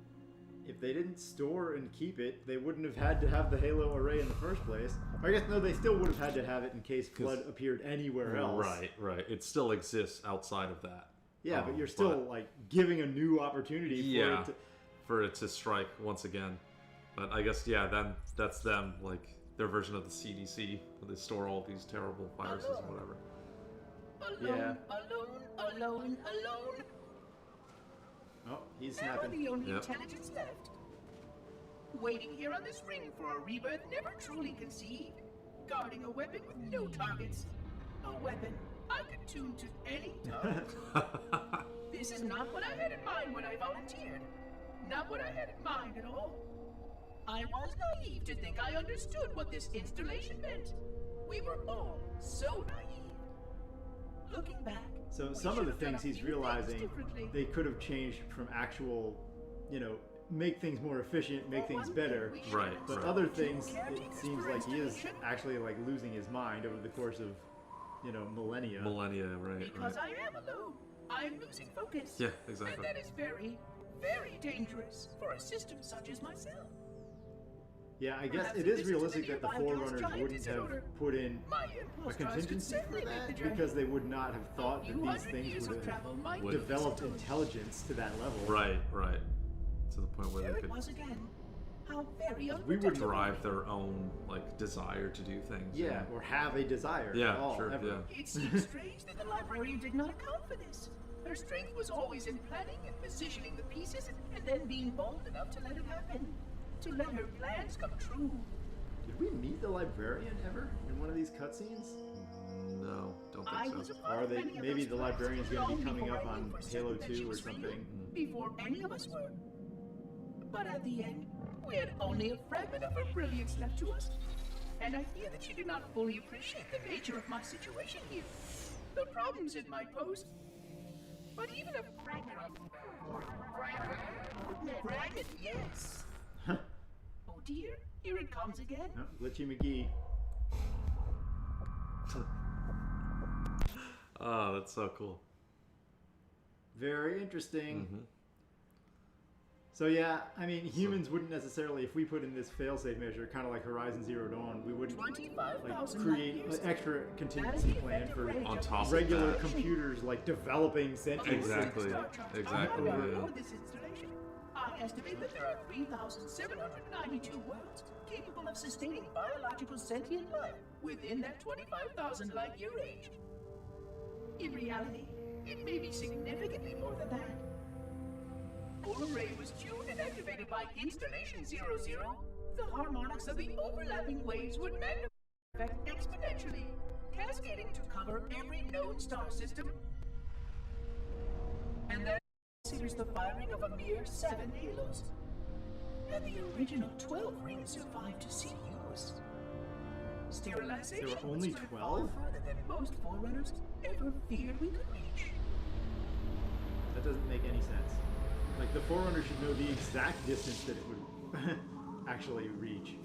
If they didn't store and keep it, they wouldn't have had to have the Halo array in the first place. I guess no, they still would have had to have it in case Flood appeared anywhere else. Right. It still exists outside of that. Yeah, but you're still like giving a new opportunity for Yeah, it to. for it to strike once again. But I guess then that's them, like their version of the CDC, where they store all these terrible viruses and whatever. Alone, alone. Oh, he's Now snapping. the only Yep. intelligence left. Waiting here on this ring for a rebirth never truly conceived. Guarding a weapon with no targets. A weapon I could tune to any target. This is not what I had in mind when I volunteered. Not what I had in mind at all. I was naive to think I understood what this installation meant. We were all so naive. Looking back, So we some of the should have done things a he's few realizing differently. they could have changed from actual, make things more efficient, make For things one better. thing, we should Right, have But right. other things, it caretakers seems for like he is installation. actually like losing his mind over the course of, millennia. Millennia, right? Because I am alone. I'm losing focus. Yeah, And exactly. that is very, very dangerous for a system such as myself. Yeah, I guess Perhaps it if is this is realistic the that the nearby gas Forerunners giant wouldn't disorder, have put in My a impulse drives could contingency for certainly make the that journey. because they would not have thought that few these hundred things years would of have travel might Would- be developed settled. intelligence to that level. Right. To the point where There they it could was again. How very We would unpredictable. drive their own desire to do things. Yeah, or have a desire Yeah, at all, sure, ever. yeah. It seems strange that the librarian did not account for this. Her strength was always in planning and positioning the pieces and then being bold enough to let it happen. To let her plans come true. Did we meet the librarian ever in one of these cutscenes? No, don't I think was so. a part Or of they many of maybe those the plans librarian's going to long be coming before up I on knew for Halo certain that she 2 or was real, something. Before any of us were. But at the end, we had only a fragment of her brilliance left to us. And I fear that she did not fully appreciate the nature of my situation here. The problems it might pose. But even a fragment yes. Oh dear, here it comes again. Oh, Glitchy McGee. Oh, that's so cool. Very interesting. Mm-hmm. So yeah, I mean, humans wouldn't necessarily, if we put in this failsafe measure, kind of like Horizon Zero Dawn, we wouldn't 25,000 create light years. an extra That is contingency the plan effective for range On of top of regular that. computers like developing sentience. Exactly. Exactly. However, Yeah. for this installation, I estimate that there are 3,792 worlds capable of sustaining biological sentient life within that 25,000 light year range. In reality, it may be significantly more than that. Full array was tuned and activated by Installation 00. The harmonics of the overlapping waves would magnify the effect exponentially, cascading to cover every known star system. And that considers the firing of a mere 7 halos. And the original 12 rings survived to see use. Sterilization There were would only spread 12? far further than most Forerunners ever feared we could reach. That doesn't make any sense. Like, the Forerunner should know the exact distance that it would actually reach.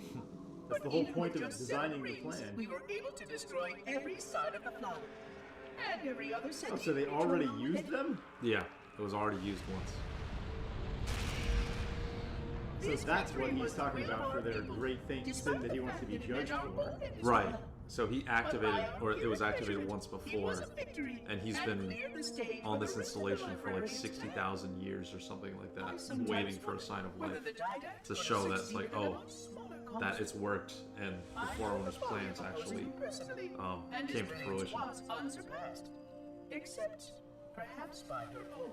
That's the But whole even point with of just designing the 7 rings, plan. we were able to destroy every side of the flower. And every other Oh, sentient so they creature already along with used it. them? Yeah, it was already used once. So This that's what victory he's was the talking will of about for our their people, great thing despite that he the wants to fact be that it meant judged our for. own end as Right. well. So he But activated, by or it was accurate activated measurement, once it before, was a victory and he's and been cleared the stage on for this the rest of the installation for like librarians' 60,000 years or something like I that, sometimes waiting for a wonder sign of whether life the didacts to would have show that it's like, succeeded in a oh, much smaller that concept. it's worked and the I know Forerunner's the father plans proposed actually it personally, and his came to brilliance fruition. was unsurpassed, except perhaps by her own.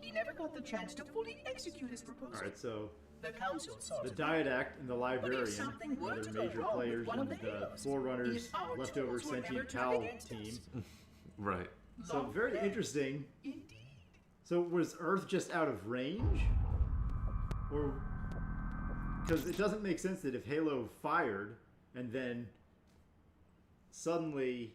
He never got the chance to fully execute his proposal. Alright, so The council saw the to it. Diadact and the Librarian, something were other to go major wrong with players one in of the the Halos, Forerunners if our leftover tools were sentient ever turned pal against team. us. Right. So Long very dead. interesting. Indeed. So was Earth just out of range? Or... Because it doesn't make sense that if Halo fired and then suddenly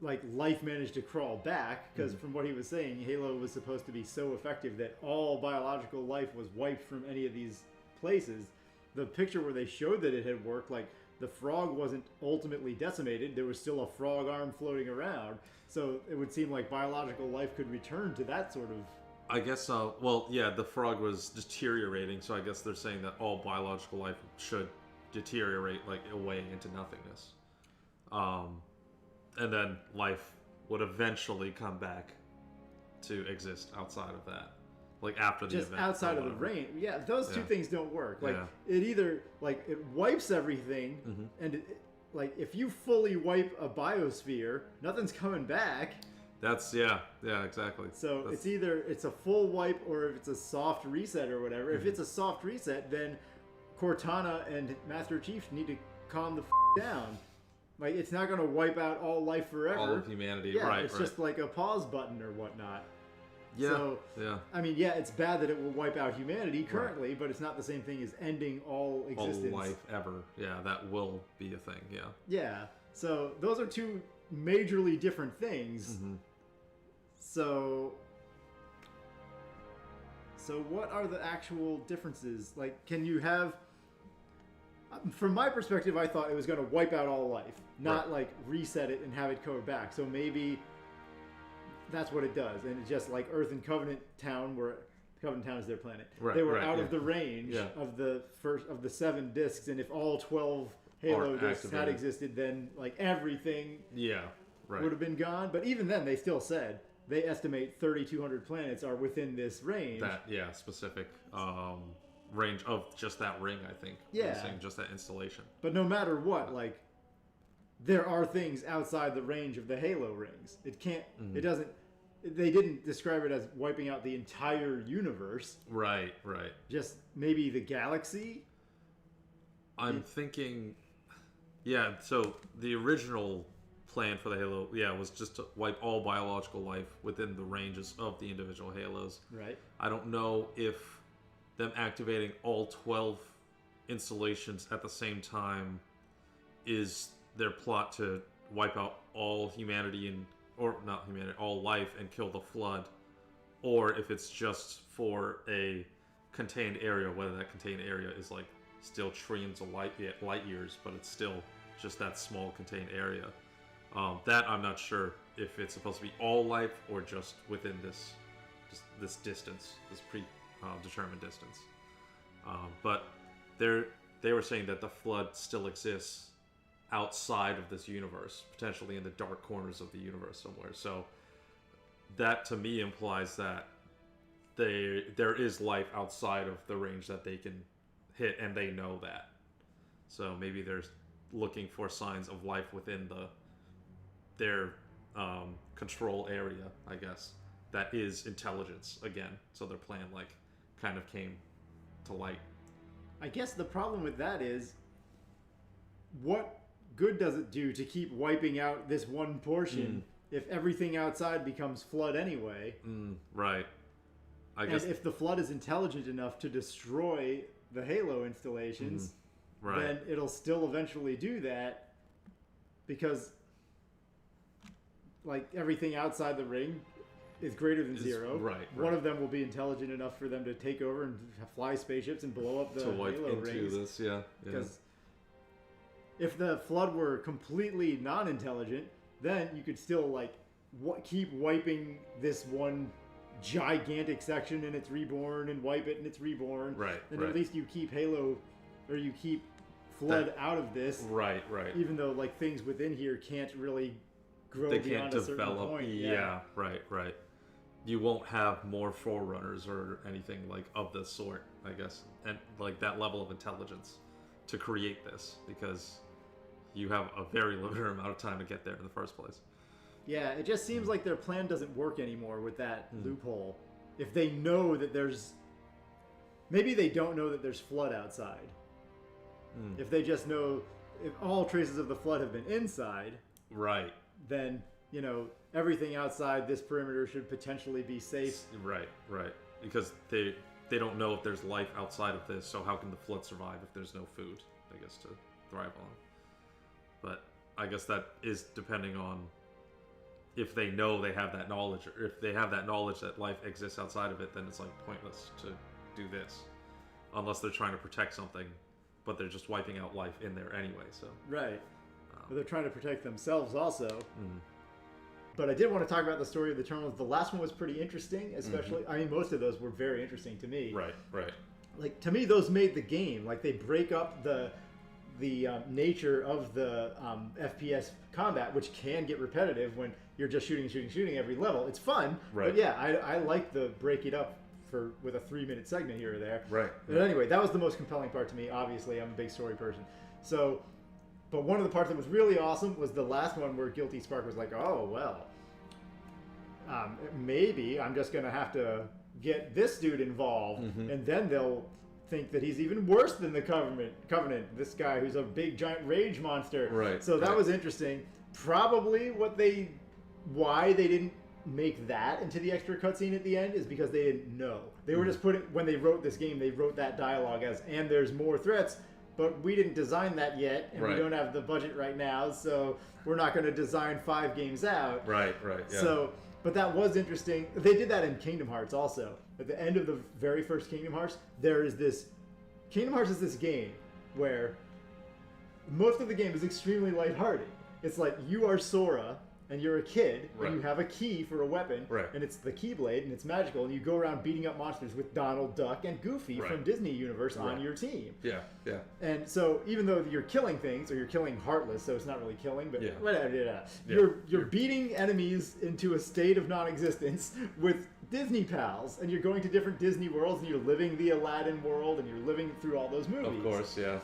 like life managed to crawl back, because from what he was saying, Halo was supposed to be so effective that all biological life was wiped from any of these places. The picture where they showed that it had worked, like the frog wasn't ultimately decimated, there was still a frog arm floating around, so it would seem like biological life could return to that sort of... I guess so. Well, yeah, the frog was deteriorating, so I guess they're saying that all biological life should deteriorate like away into nothingness. And then life would eventually come back to exist outside of that. Like after the just event. outside of the range. Yeah, those two things don't work. Like Yeah. it either like it wipes everything, and like if you fully wipe a biosphere, nothing's coming back. That's yeah, exactly. So it's either it's a full wipe or if it's a soft reset or whatever. If it's a soft reset, then Cortana and Master Chief need to calm the down. Like it's not going to wipe out all life forever. All of humanity, yeah, right? It's just like a pause button or whatnot. Yeah, So, yeah. I mean, yeah, it's bad that it will wipe out humanity currently, but it's not the same thing as ending all existence. All life ever. Yeah, that will be a thing. Yeah. Yeah. So those are two majorly different things. So what are the actual differences? Like, can you have... From my perspective, I thought it was going to wipe out all life, not like reset it and have it go back. So maybe that's what it does, and it's just like Earth and Covenant Town, where Covenant Town is their planet. Right, they were right, out yeah. of the range Yeah. of the first of the 7 discs, and if all 12 Halo Are discs had activated. existed, then like everything Yeah. Right. would have been gone. But even then, they still said they estimate 3,200 planets are within this range. That specific range of just that ring. I think. Yeah. You're saying just that installation. But no matter what, like, there are things outside the range of the Halo rings. It can't, it doesn't, they didn't describe it as wiping out the entire universe. Right. Just maybe the galaxy? I'm thinking, yeah, so the original plan for the Halo, was just to wipe all biological life within the ranges of the individual Halos. Right. I don't know if them activating all 12 installations at the same time is their plot to wipe out all humanity or not humanity, all life and kill the Flood, or if it's just for a contained area, whether that contained area is like still trillions of light years, but it's still just that small contained area. That I'm not sure if it's supposed to be all life or just within this distance, this determined distance. But they were saying that the Flood still exists outside of this universe, potentially in the dark corners of the universe somewhere. So that to me implies that there is life outside of the range that they can hit, and they know that. So maybe they're looking for signs of life within their control area, I guess. That is intelligence again. So their plan kind of came to light. I guess the problem with that is, what good does it do to keep wiping out this one portion if everything outside becomes Flood anyway? Right. I guess. And if the Flood is intelligent enough to destroy the Halo installations, Right. then it'll still eventually do that, because like everything outside the ring is greater than zero. right. One of them will be intelligent enough for them to take over and fly spaceships and blow up the to wipe Halo into rings. this, yeah. Because if the Flood were completely non-intelligent, then you could still keep wiping this one gigantic section and it's reborn, and wipe it and it's reborn. Right, And right. at least you keep Halo, or you keep Flood out of this. Right. Even though things within here can't really grow They beyond can't a certain develop. point. Yeah, right. You won't have more Forerunners or anything of this sort, I guess, and that level of intelligence to create this, because you have a very limited amount of time to get there in the first place. Yeah, it just seems like their plan doesn't work anymore with that loophole. If they know that there's... Maybe they don't know that there's Flood outside. If they just know... If all traces of the Flood have been inside... Right. Then you know, everything outside this perimeter should potentially be safe. Right, because they don't know if there's life outside of this, so how can the flood survive if there's no food, I guess, to thrive on. But I guess that is depending on if they know they have that knowledge, or if they have that knowledge that life exists outside of it, then it's like pointless to do this, unless they're trying to protect something, but they're just wiping out life in there anyway. So Right. But they're trying to protect themselves also. Mhm. But I did want to talk about the story of the terminals. The last one was pretty interesting, especially. I mean, most of those were very interesting to me. Right. Like, to me, those made the game. Like, they break up the nature of the FPS combat, which can get repetitive when you're just shooting every level. It's fun, Right. but yeah, I like the break it up with a 3-minute segment here or there. Right. But anyway, that was the most compelling part to me. Obviously, I'm a big story person. So, but one of the parts that was really awesome was the last one where Guilty Spark was like, oh, well, maybe I'm just going to have to get this dude involved, and then they'll think that he's even worse than the Covenant, this guy who's a big giant rage monster. Right, So that right. was interesting. Probably why they didn't make that into the extra cutscene at the end is because they didn't know. They were just when they wrote this game, they wrote that dialogue as, and there's more threats, but we didn't design that yet, and Right. we don't have the budget right now, so we're not going to design 5 games out. Right. Yeah. So, but that was interesting. They did that in Kingdom Hearts also. At the end of the very first Kingdom Hearts, there is this... Kingdom Hearts is this game where most of the game is extremely lighthearted. It's like you are Sora, and you're a kid, Right. and you have a key for a weapon, Right. and it's the Keyblade, and it's magical, and you go around beating up monsters with Donald Duck and Goofy Right. from Disney Universe on Right. your team. Yeah. And so, even though you're killing things, or you're killing Heartless, so it's not really killing, but Yeah. whatever, you're beating enemies into a state of non-existence with Disney pals, and you're going to different Disney worlds, and you're living the Aladdin world, and you're living through all those movies. Of course. Yeah.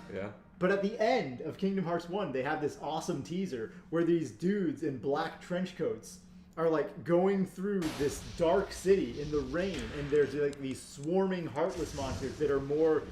But at the end of Kingdom Hearts 1, they have this awesome teaser where these dudes in black trench coats are like going through this dark city in the rain, and there's like these swarming Heartless monsters that are more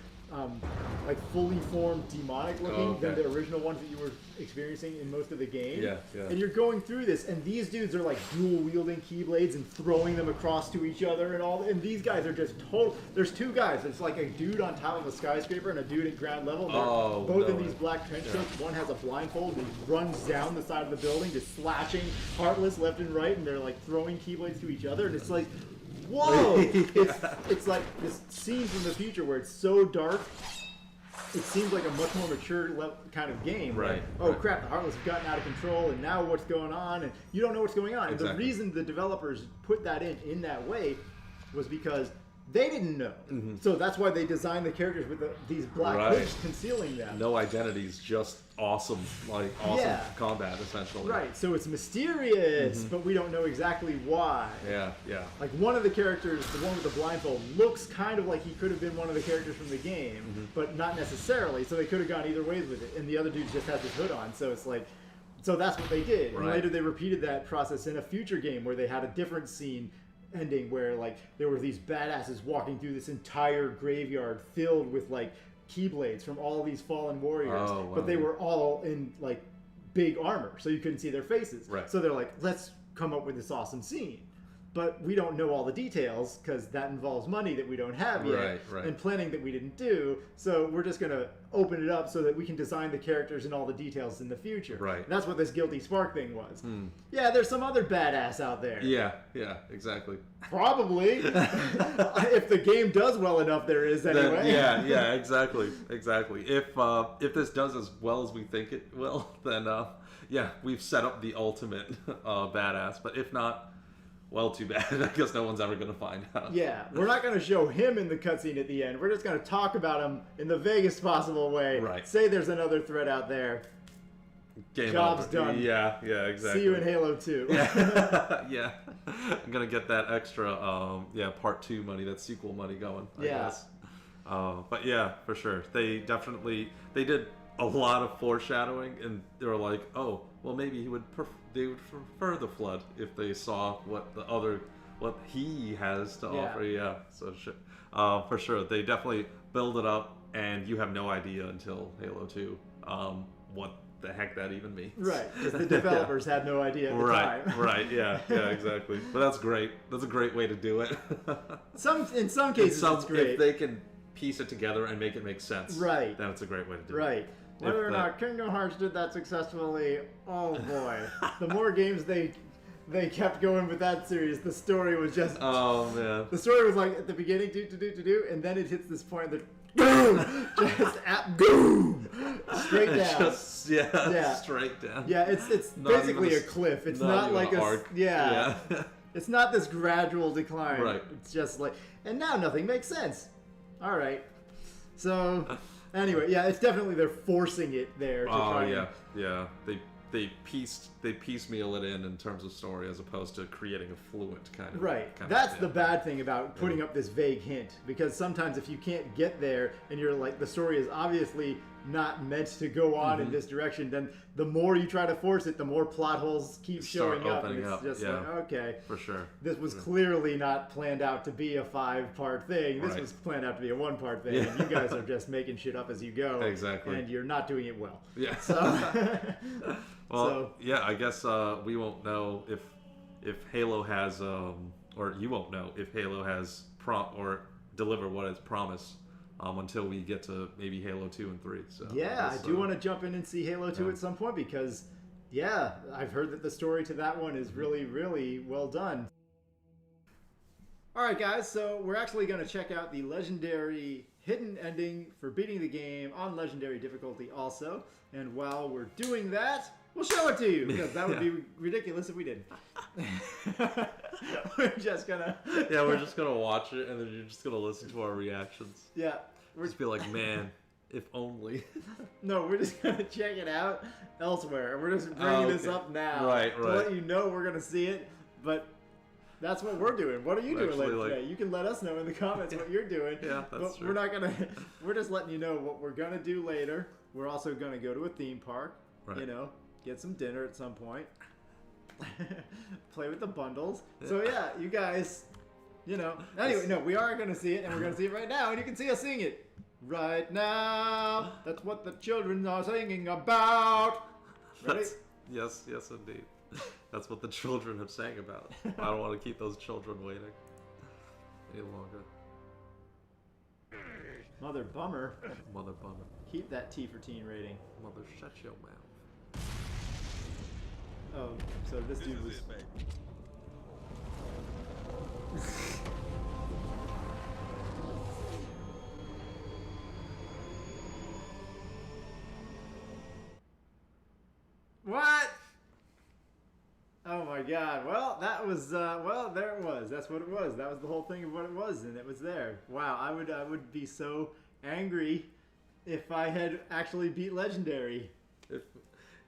like fully formed demonic looking than the original ones that you were experiencing in most of the game. Yeah. And you're going through this, and these dudes are like dual wielding keyblades and throwing them across to each other and all. And these guys are just total. There's 2 guys. It's like a dude on top of a skyscraper and a dude at ground level. They're both in these black trench coats. One has a blindfold and he runs down the side of the building, just slashing Heartless left and right, and they're like throwing keyblades to each other. And it's like, whoa! It's like this scene from the future where it's so dark. It seems like a much more mature kind of game. Right. Oh crap, the Heartless have gotten out of control, and now what's going on? And you don't know what's going on. And the reason the developers put that in that way was because they didn't know. So that's why they designed the characters with these black hoods concealing them. No identities, just awesome combat, essentially. Right, so it's mysterious, but we don't know exactly why. Yeah. Like one of the characters, the one with the blindfold, looks kind of like he could have been one of the characters from the game, but not necessarily. So they could have gone either ways with it. And the other dude just has his hood on, so it's like, so that's what they did. And later they repeated that process in a future game where they had a different scene ending where like there were these badasses walking through this entire graveyard filled with like keyblades from all these fallen warriors, but they were all in like big armor, so you couldn't see their faces. So they're like, let's come up with this awesome scene. But we don't know all the details because that involves money that we don't have yet and planning that we didn't do. So we're just going to open it up so that we can design the characters and all the details in the future. And that's what this Guilty Spark thing was. Yeah, there's some other badass out there. Yeah, exactly. Probably. If the game does well enough, there is anyway. Yeah, exactly. If this does as well as we think it will, then we've set up the ultimate badass. But if not, well, too bad. I guess no one's ever going to find out. Yeah, we're not going to show him in the cutscene at the end. We're just going to talk about him in the vaguest possible way. Say there's another threat out there. Job's done. Yeah, exactly. See you in Halo 2. Yeah. I'm going to get that extra, part 2 money, that sequel money going, I guess. But yeah, for sure. They did a lot of foreshadowing, and they were like, oh, well, maybe they would prefer the Flood if they saw what he has to offer. Yeah, so for sure, they definitely build it up, and you have no idea until Halo 2 what the heck that even means. Right, because the developers had no idea at the time. Right, yeah, exactly. But that's great. That's a great way to do it. In some cases, it's great. If they can piece it together and make it make sense, right, then it's a great way to do it. Right. Whether or not Kingdom Hearts did that successfully, oh boy. The more games they kept going with that series, the story was just... Oh, man. The story was like, at the beginning, do, and then it hits this point that... Boom! Just boom! Straight down. Straight down. Yeah, it's basically a cliff. It's not like a... arc. Yeah. It's not this gradual decline. Right. It's just like... And now nothing makes sense. All right. So... Anyway, yeah, it's definitely they're forcing it there. To try yeah. They piecemeal it in terms of story as opposed to creating a fluent kind of. Right. That's the bad thing about putting up this vague hint, because sometimes if you can't get there and you're like the story is obviously not meant to go on in this direction, then the more you try to force it, the more plot holes keep showing up. And it's just like, okay, for sure. This was clearly not planned out to be a 5-part thing. This was planned out to be a 1-part thing. And you guys are just making shit up as you go. Exactly. And you're not doing it well. Yeah. So. Well, yeah, I guess we won't know if Halo has, or you won't know if Halo has or deliver what it's promised until we get to maybe Halo 2 and 3. So yeah, I do want to jump in and see Halo 2 at some point because, yeah, I've heard that the story to that one is really, really well done. All right, guys, so we're actually going to check out the legendary hidden ending for beating the game on legendary difficulty also. And while we're doing that, we'll show it to you, because that would be ridiculous if we didn't. We're just gonna... Yeah, we're just gonna watch it, and then you're just gonna listen to our reactions. Yeah. We're just be like, man, if only. No, we're just gonna check it out elsewhere. We're just bringing this up now. Right. To let you know we're gonna see it, but... That's what we're doing. What are you doing later today? You can let us know in the comments what you're doing. Yeah, that's true. We're not gonna... We're just letting you know what we're gonna do later. We're also gonna go to a theme park. Right. You know, get some dinner at some point. Play with the bundles. Yeah. So yeah, you guys, you know. Anyway, no, we are gonna see it, and we're gonna see it right now, and you can see us sing it right now. That's what the children are singing about. Ready? Yes, indeed. That's what the children have sang about. I don't want to keep those children waiting any longer. Mother bummer. Mother bummer. Keep that T for teen rating. Mother, shut your mouth. Oh, so this dude was... What? Oh my god. Well, that was, well, there it was. That's what it was. That was the whole thing of what it was, and it was there. Wow, I would be so angry if I had actually beat Legendary. If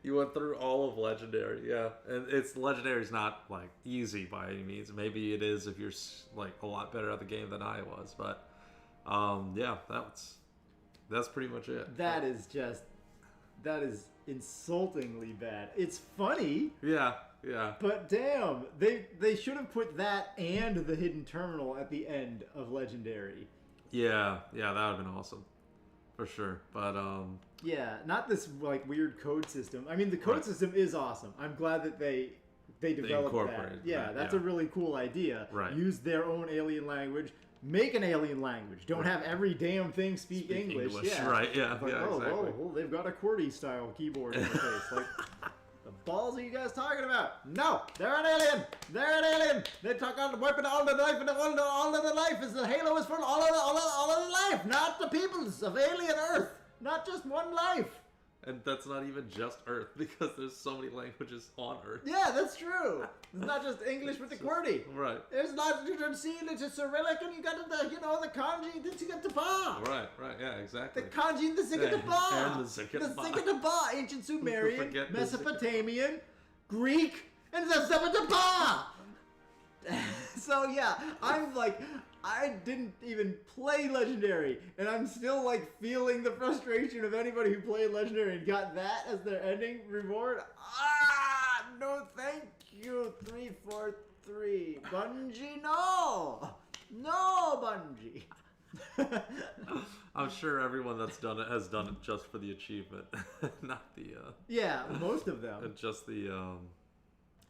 you went through all of Legendary, yeah. And Legendary's not, like, easy by any means. Maybe it is if you're, like, a lot better at the game than I was, but, yeah, that's pretty much it. That is insultingly bad. It's funny. Yeah. But damn, they should have put that and the hidden terminal at the end of Legendary. Yeah, that would have been awesome. For sure. But yeah, not this like weird code system. I mean, the code system is awesome. I'm glad that they developed that. Yeah, that's a really cool idea. Right. Use their own alien language. Make an alien language. Don't have every damn thing speak English. Yeah. Right, yeah. Like, exactly. Oh, they've got a QWERTY style keyboard interface. Like, the balls are you guys talking about? No, they're an alien. They're an alien. They talk about wiping all the life, and all of the life is the Halo is for all of the life, not the peoples of alien Earth, not just one life. And that's not even just Earth, because there's so many languages on Earth. Yeah, that's true. It's not just English with the QWERTY. Right. It's not, you don't see, it's a Cyrillic, and you got the, you know, the kanji, then you got the ba. Right, yeah, exactly. The kanji and the zikataba. And the zikataba. Ancient Sumerian, Mesopotamian, Greek, and the zikataba. So yeah, I'm like, I didn't even play Legendary, and I'm still like feeling the frustration of anybody who played Legendary and got that as their ending reward. Ah, no thank you, 343. Bungie, no! No, Bungie! I'm sure everyone that's done it has done it just for the achievement, not the Yeah, most of them. just the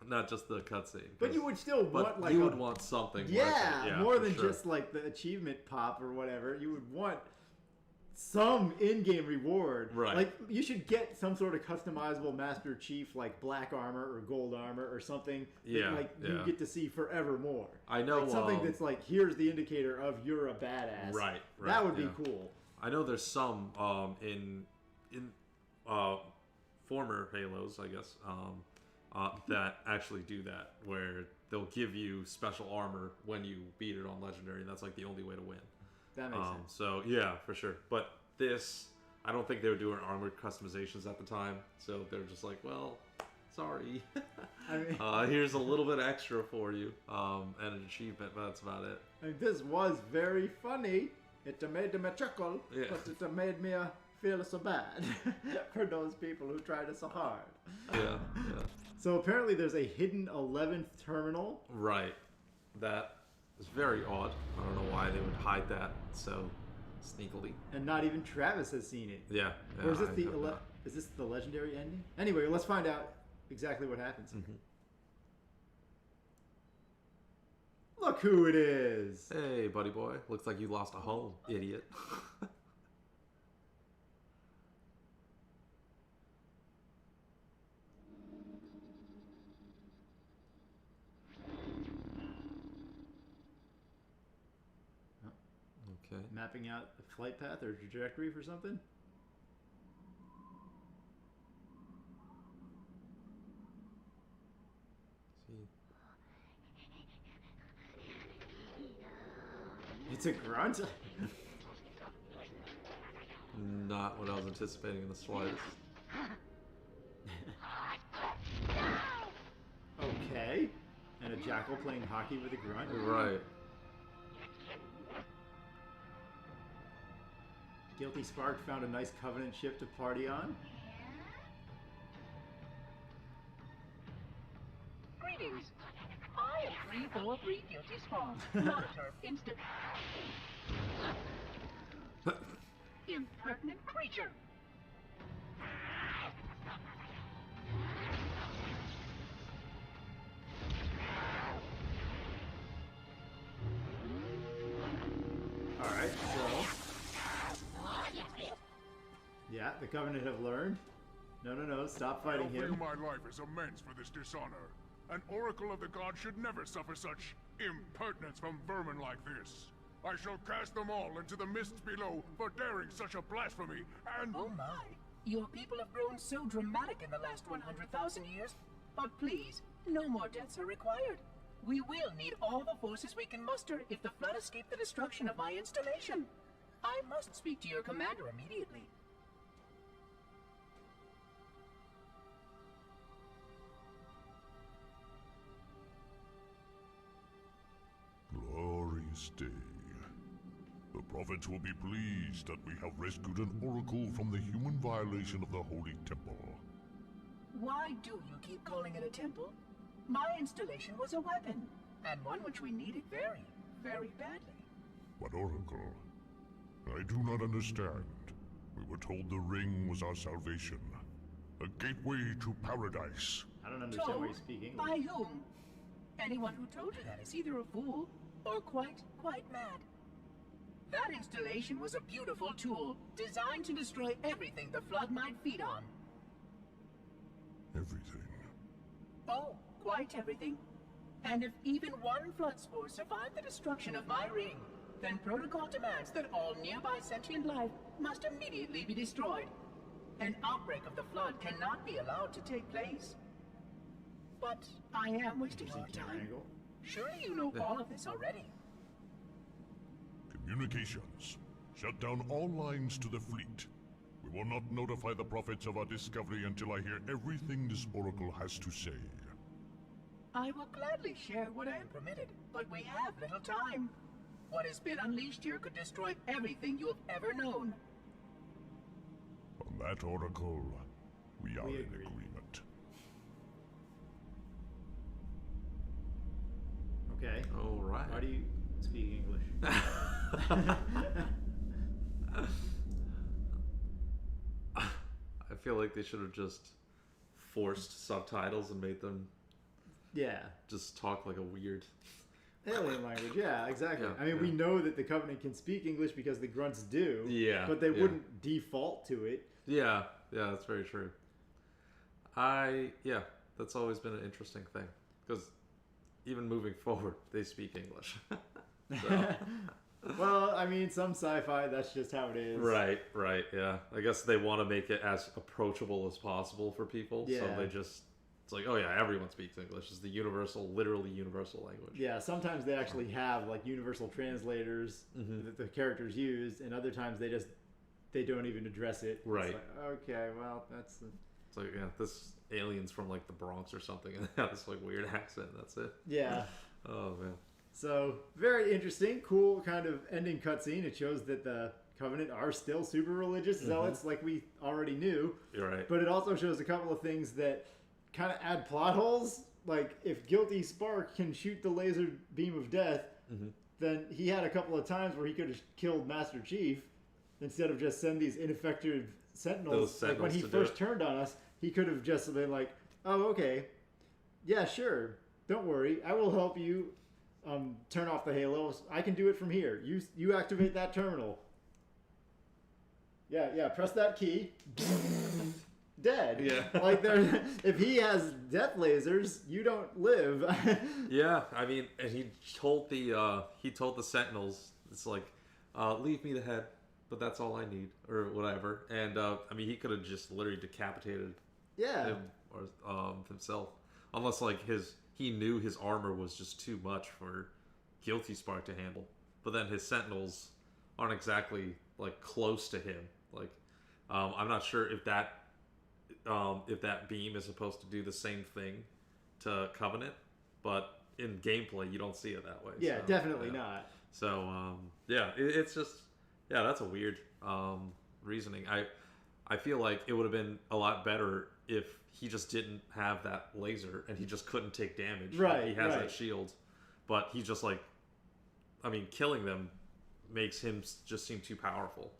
not just the cutscene. But you would still But want like you would want something. yeah, worth it. more for than sure. just like the achievement pop or whatever. You would want some in-game reward. Right. Like you should get some sort of customizable Master Chief, like black armor or gold armor or something. Yeah, That, like you yeah. get to see forevermore. I know, Like, something that's like here's the indicator of you're a badass. Right, That would yeah. be cool. I know there's some in former Halos, I guess, that actually do that, where they'll give you special armor when you beat it on Legendary, and that's like the only way to win. That makes sense. So yeah, for sure. But this, I don't think they were doing armor customizations at the time, so they're just like, well, sorry. I mean, Here's a little bit extra for you, and an achievement, but that's about it. I mean, this was very funny. It made me chuckle, Yeah. but it made me feel so bad for those people who tried it so hard. Yeah, yeah. So apparently there's a hidden 11th terminal. Right. That is very odd. I don't know why they would hide that so sneakily. And not even Travis has seen it. Yeah. Or is this I the have not. is this the legendary ending? Anyway, let's find out exactly what happens here. Mm-hmm. Look who it is! Hey, buddy boy. Looks like you lost a home, idiot. Okay. Mapping out a flight path or trajectory for something? See. It's a grunt? Not what I was anticipating in the slightest. Okay. And a jackal playing hockey with a grunt? Right. Guilty Spark found a nice Covenant ship to party on. Greetings. I am 343 Guilty Spawn. Monitor instant. Impertinent creature. Alright, so... Yeah, the Covenant have learned. No, stop fighting I feel him. my life is immense for this dishonor. An oracle of the gods should never suffer such impertinence from vermin like this. I shall cast them all into the mists below for daring such a blasphemy, and... Oh my. Your people have grown so dramatic in the last 100,000 years. But please, no more deaths are required. We will need all the forces we can muster if the flood escape the destruction of my installation. I must speak to your commander immediately. Glorious day. The prophets will be pleased that we have rescued an oracle from the human violation of the holy temple. Why do you keep calling it a temple? My installation was a weapon, and one which we needed very, very badly. What oracle? I do not understand. We were told the ring was our salvation. A gateway to paradise. I don't understand why you speak English. By whom? Anyone who told you that is either a fool or quite mad. That installation was a beautiful tool designed to destroy everything the flood might feed on. Everything. Oh, quite everything. And if even one flood spore survived the destruction of my ring, then protocol demands that all nearby sentient life must immediately be destroyed. An outbreak of the flood cannot be allowed to take place. But I am wasting your Camera time. angle. Surely you know all of this already. Communications. Shut down all lines to the fleet. We will not notify the prophets of our discovery until I hear everything this oracle has to say. I will gladly share what I am permitted, but we have little time. What has been unleashed here could destroy everything you have ever known. On that oracle, we are We in agree. agreement. Okay. All right. Why do you speak English? feel like they should have just forced subtitles and made them Yeah. just talk like a weird. Alien language, yeah, exactly. Yeah, I mean, yeah. we know that the Covenant can speak English because the grunts do. Yeah, But they yeah. wouldn't default to it. Yeah, that's very true. That's always been an interesting thing because even moving forward, they speak English. So, Well, I mean, some sci-fi, that's just how it is. right, yeah. I guess they want to make it as approachable as possible for people, so Yeah. they just it's like, oh yeah, everyone speaks English. It's the literally universal language. Yeah, sometimes they actually have like universal translators that the characters use, and other times they don't even address it. Right. It's like, okay, well, that's... It's like, yeah, this alien's from like the Bronx or something, and they have this like weird accent. That's it. Yeah. Oh man. So, very interesting, cool kind of ending cutscene. It shows that the Covenant are still super religious zealots like we already knew. You're right. But it also shows a couple of things that kind of add plot holes. Like, if Guilty Spark can shoot the laser beam of death, then he had a couple of times where he could have killed Master Chief instead of just send these ineffective sentinels. Those Like, when he sentinels to first do it. turned on us, he could have just been like, oh, okay. Yeah, sure. Don't worry. I will help you turn off the halos. I can do it from here. You activate that terminal. Yeah, press that key. Dead. Yeah. Like there, if he has death lasers, you don't live. Yeah, I mean, and he told the Sentinels, it's like, leave me the head, but that's all I need, or whatever. And I mean, he could have just literally decapitated Yeah. him or himself, unless like he knew his armor was just too much for Guilty Spark to handle. But then his Sentinels aren't exactly like close to him. Like, I'm not sure if that beam is supposed to do the same thing to Covenant, but in gameplay you don't see it that way. Yeah, so, definitely yeah. not. So it's just that's a weird reasoning. I feel like it would have been a lot better if he just didn't have that laser and he just couldn't take damage. Right, He has right. that shield, but he just like, I mean, killing them makes him just seem too powerful.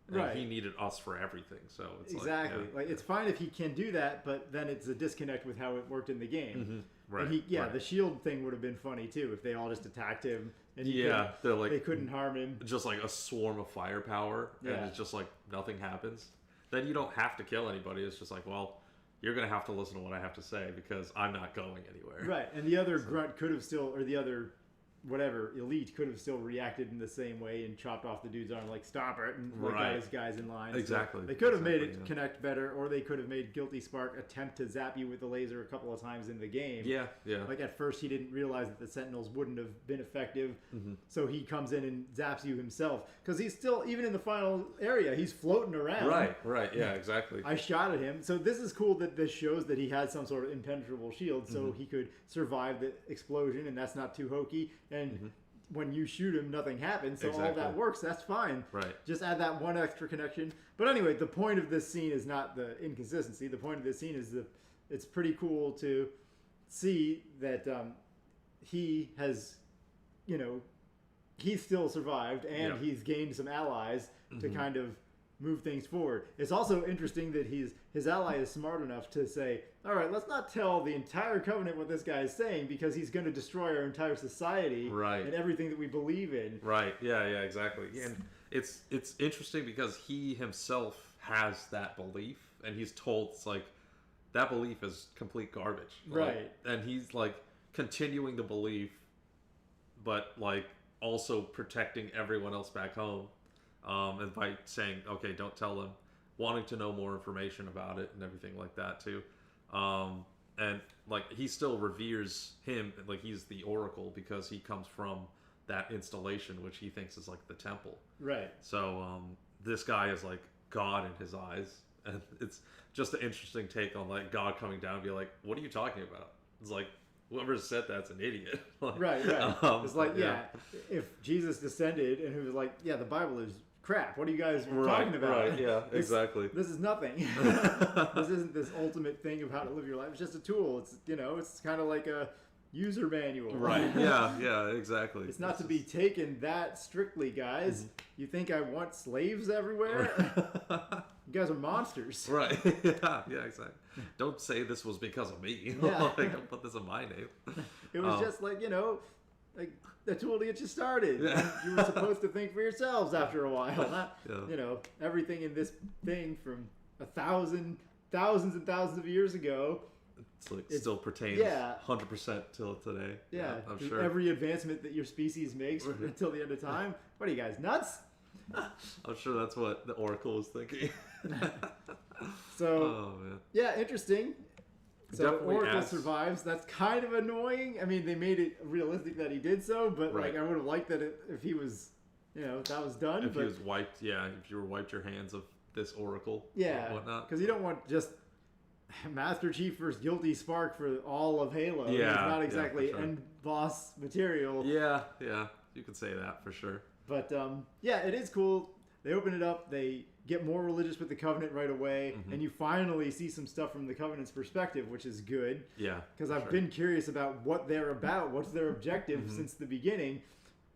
And Right. he needed us for everything, so it's Exactly. Like, Like, it's fine if he can do that, but then it's a disconnect with how it worked in the game. Right, And right. the shield thing would have been funny too if they all just attacked him and he Yeah, they're like they couldn't harm him. just like a swarm of firepower, Yeah. and it's just like nothing happens. Then you don't have to kill anybody. It's just like, well, you're gonna have to listen to what I have to say because I'm not going anywhere. Right, and the other grunt could have still, or the other whatever elite could have still reacted in the same way and chopped off the dude's arm, like stop it, and like, got Right. his guys in line. So Exactly. they could have made it Exactly, yeah. connect better, or they could have made Guilty Spark attempt to zap you with the laser a couple of times in the game. Yeah. Like at first he didn't realize that the Sentinels wouldn't have been effective, so he comes in and zaps you himself because he's still, even in the final area, he's floating around. Right. Yeah, exactly. I shot at him. So this is cool that this shows that he had some sort of impenetrable shield so he could survive the explosion, and that's not too hokey. And when you shoot him, nothing happens. So all Exactly. that works. That's fine. Right. Just add that one extra connection. But anyway, the point of this scene is not the inconsistency. The point of this scene is it's pretty cool to see that he has, he's still survived and Yeah. he's gained some allies to kind of move things forward. It's also interesting that his ally is smart enough to say, all right, let's not tell the entire Covenant what this guy is saying because he's going to destroy our entire society Right. and everything that we believe in. Right. Yeah. Exactly. And it's interesting because he himself has that belief, and he's told it's like that belief is complete garbage. Like, Right. and he's like continuing the belief, but like also protecting everyone else back home, and by saying, okay, don't tell them, wanting to know more information about it and everything like that too. And like he still reveres him, like he's the Oracle because he comes from that installation, which he thinks is like the temple. Right. So this guy is like God in his eyes, and it's just an interesting take on like God coming down and be like, what are you talking about? It's like, whoever said that's an idiot. Like, Right. It's like, if Jesus descended and he was like, yeah, the Bible is crap. What are you guys talking about? Right, yeah, exactly. This is nothing. This isn't this ultimate thing of how to live your life. It's just a tool. It's, it's kind of like user manual. Right. Yeah, exactly. It's not to be taken that strictly, guys. You think I want slaves everywhere? You guys are monsters. Right. Yeah, exactly. Don't say this was because of me. Yeah. Like, don't put this in my name. It was just like, like a tool to get you started. Yeah. You were supposed to think for yourselves after a while, not, Yeah. everything in this thing from thousands and thousands of years ago. It's like still pertains 100% till today. Yeah, I'm through sure. every advancement that your species makes until the end of time. What are you guys, nuts? I'm sure that's what the Oracle was thinking. So, Oh man. yeah, interesting. So Definitely Oracle adds- survives. That's kind of annoying. I mean, they made it realistic that he did so, but Right. like I would have liked that if he was, that was done. If but he was wiped, if you were wiped your hands of this Oracle, yeah, or whatnot. because you don't want just Master Chief versus Guilty Spark for all of Halo. Yeah, It's not yeah, exactly for sure. end boss material. Yeah, you could say that for sure. But it is cool. They open it up. They get more religious with the Covenant right away, and you finally see some stuff from the Covenant's perspective, which is good. Yeah, Because for I've sure. been curious about what they're about. What's their objective since the beginning?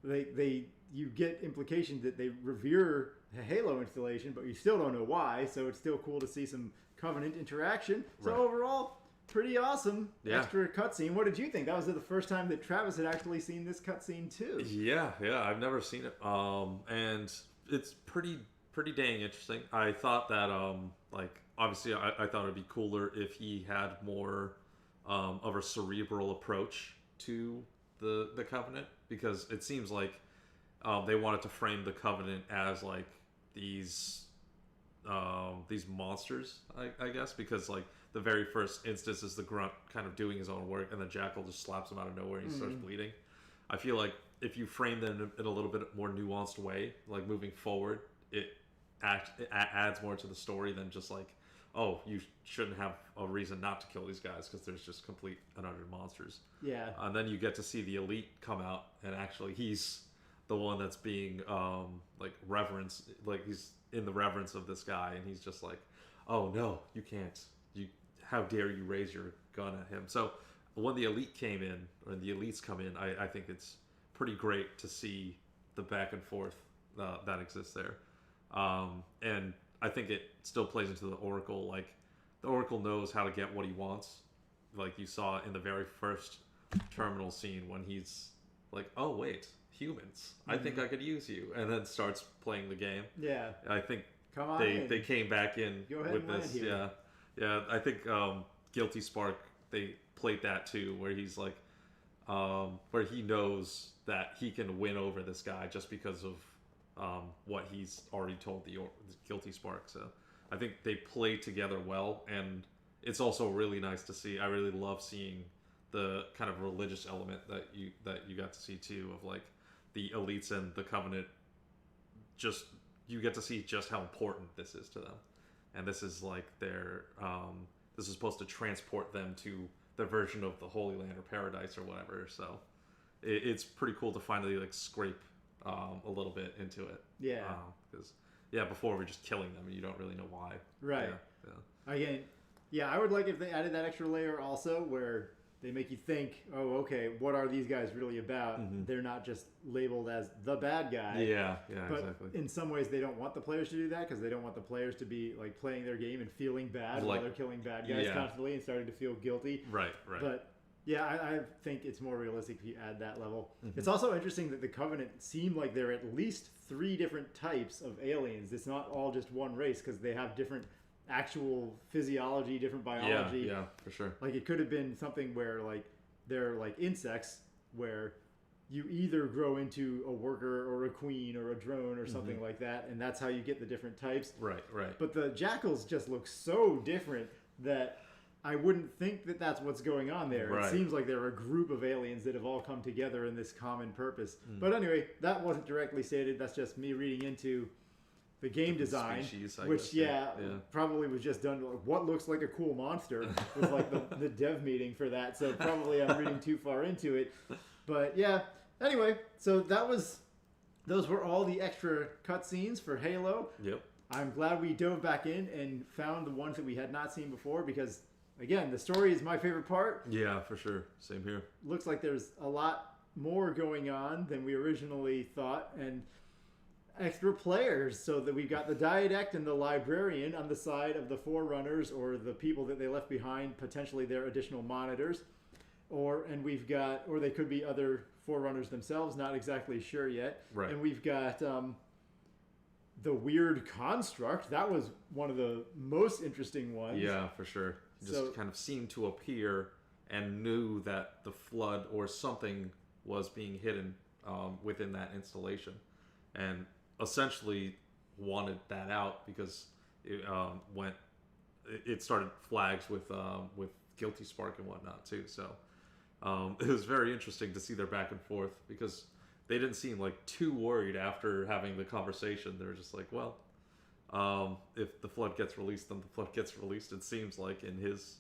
You get implication that they revere the Halo installation, but you still don't know why. So it's still cool to see some Covenant interaction. So Right. overall, pretty awesome. Yeah. Extra cutscene. What did you think? That was the first time that Travis had actually seen this cutscene too. Yeah, I've never seen it. And it's pretty dang interesting. I thought that obviously I thought it'd be cooler if he had more of a cerebral approach to the Covenant, because it seems like they wanted to frame the Covenant as like these monsters, I guess, because like the very first instance is the Grunt kind of doing his own work, and the Jackal just slaps him out of nowhere and he starts bleeding. I feel like if you frame them in a little bit more nuanced way, like moving forward, it adds more to the story than just like, oh, you shouldn't have a reason not to kill these guys because there's just complete and utter monsters. Yeah. And then you get to see the Elite come out, and actually he's the one that's being reverenced, like he's in the reverence of this guy, and he's just like, oh no, you can't, how dare you raise your gun at him. So when the Elite came in, or the Elites come in, I think it's pretty great to see the back and forth that exists there. And I think it still plays into the Oracle. Like, the Oracle knows how to get what he wants. Like you saw in the very first terminal scene when he's like, oh wait, humans, I think I could use you, and then starts playing the game. Yeah. I think Come on they in. came back in Go ahead with and land this. here. Yeah. I think Guilty Spark, they played that too, where he's like, where he knows that he can win over this guy just because of what he's already told the Guilty Spark. So I think they play together well, and it's also really nice to see. I really love seeing the kind of religious element that you got to see too, of like the Elites and the Covenant. Just, you get to see just how important this is to them, and this is like their this is supposed to transport them to their version of the Holy Land or Paradise or whatever. So it's pretty cool to finally like scrape a little bit into it. Yeah. Because before we're just killing them and you don't really know why. Right. Yeah. Again, I would like if they added that extra layer also, where they make you think, oh, okay, what are these guys really about? They're not just labeled as the bad guy. Yeah, But exactly. in some ways, they don't want the players to do that, because they don't want the players to be like playing their game and feeling bad while they're killing bad guys constantly and starting to feel guilty. Right. But yeah, I think it's more realistic if you add that level. It's also interesting that the Covenant seem like they're at least 3 different types of aliens. It's not all just one race, because they have different actual physiology, different biology. Yeah, for sure. Like, it could have been something where like they're like insects, where you either grow into a worker or a queen or a drone or something like that, and that's how you get the different types. Right. But the jackals just look so different that I wouldn't think that that's what's going on there. Right. It seems like they're a group of aliens that have all come together in this common purpose. But anyway, that wasn't directly stated. That's just me reading into the game design, species, I which guess, probably was just done. Like, what looks like a cool monster was like the dev meeting for that. So probably I'm reading too far into it. But yeah. Anyway, so those were all the extra cutscenes for Halo. Yep. I'm glad we dove back in and found the ones that we had not seen before, because again, the story is my favorite part. Yeah, for sure. Same here. Looks like there's a lot more going on than we originally thought, and extra players, so that we've got the diadact and the librarian on the side of the forerunners, or the people that they left behind, potentially their additional monitors, or they could be other forerunners themselves, not exactly sure yet. Right. And we've got the weird construct. That was one of the most interesting ones. Yeah, for sure. Just kind of seemed to appear and knew that the flood or something was being hidden within that installation, and essentially wanted that out because it started flags with Guilty Spark and whatnot too. So it was very interesting to see their back and forth, because they didn't seem like too worried after having the conversation. They were just like, well, if the flood gets released, then the flood gets released. It seems like in his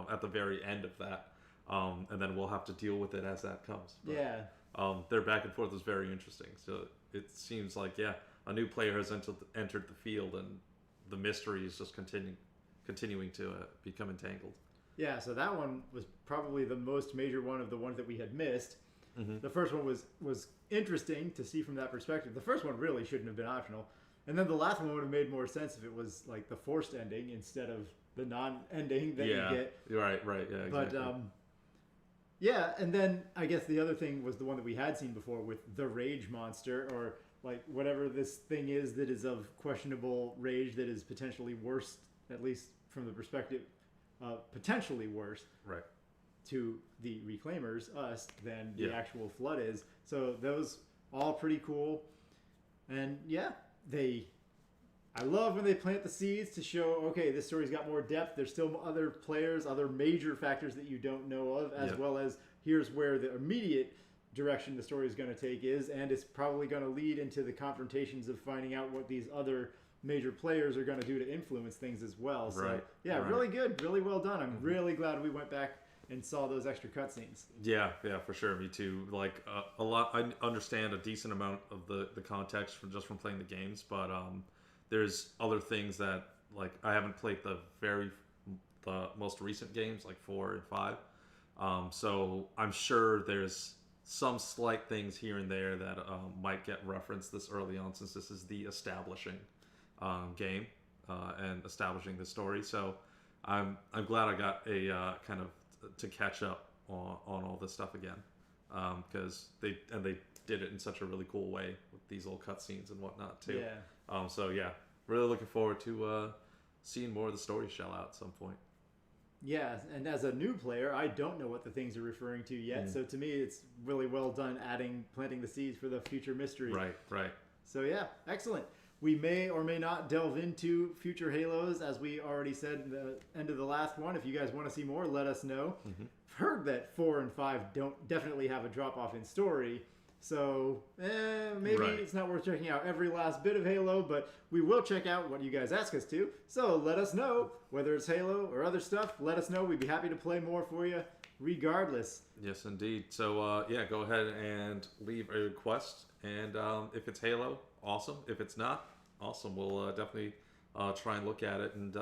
at the very end of that, and then we'll have to deal with it as that comes. But, yeah. their back and forth was very interesting. So it seems like, yeah, a new player has entered the field, and the mystery is just continuing to become entangled. Yeah, so that one was probably the most major one of the ones that we had missed. Mm-hmm. The first one was interesting to see from that perspective. The first one really shouldn't have been optional. And then the last one would have made more sense if it was like the forced ending instead of the non-ending that you get. Right, yeah, exactly. But yeah, and then I guess the other thing was the one that we had seen before with the rage monster, or like whatever this thing is that is of questionable rage, that is potentially worse, at least from the perspective potentially worse, right, to the Reclaimers, us, than the Yeah. actual flood is. So those all pretty cool. And yeah, I love when they plant the seeds to show, okay, this story's got more depth. There's still other players, other major factors that you don't know of, as Yep. well as here's where the immediate direction the story is going to take is, and it's probably going to lead into the confrontations of finding out what these other major players are going to do to influence things as well. So Right, yeah, right. really good, really well done. I'm really glad we went back and saw those extra cutscenes. Yeah, for sure. Me too. Like a lot, I understand a decent amount of the context from playing the games, but there's other things that, like, I haven't played the most recent games, like 4 and 5. So I'm sure there's some slight things here and there that might get referenced this early on, since this is the establishing game and establishing the story. So I'm glad I got a kind of to catch up on all this stuff again, because they did it in such a really cool way with these little cutscenes and whatnot too. Yeah. So yeah, really looking forward to seeing more of the story shell out at some point. Yeah, and as a new player, I don't know what the things are referring to yet. So to me, it's really well done planting the seeds for the future mystery. Right. So yeah, excellent. We may or may not delve into future Halos, as we already said in the end of the last one. If you guys want to see more, let us know. I've heard that 4 and 5 definitely have a drop-off in story. So maybe Right. it's not worth checking out every last bit of Halo, but we will check out what you guys ask us to. So let us know, whether it's Halo or other stuff. Let us know. We'd be happy to play more for you regardless. Yes, indeed. So yeah, go ahead and leave a request, and if it's Halo, awesome. If it's not, awesome. We'll definitely try and look at it, and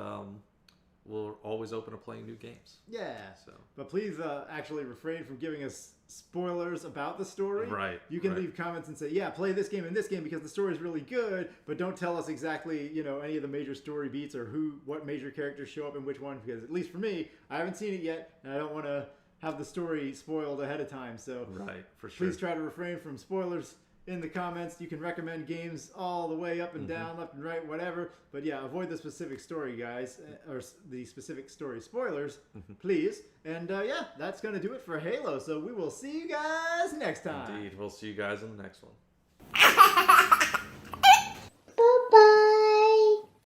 we're always open to playing new games. Yeah. So. But please actually refrain from giving us spoilers about the story. Right. You can right. leave comments and say, yeah, play this game and this game because the story is really good, but don't tell us exactly, any of the major story beats or what major characters show up in which one, because at least for me, I haven't seen it yet, and I don't want to have the story spoiled ahead of time. So Right, for sure. please try to refrain from spoilers in the comments. You can recommend games all the way up and down, left and right, whatever. But yeah, avoid the specific story, guys, or the specific story spoilers, please. And yeah, that's going to do it for Halo. So we will see you guys next time. Indeed. We'll see you guys in the next one.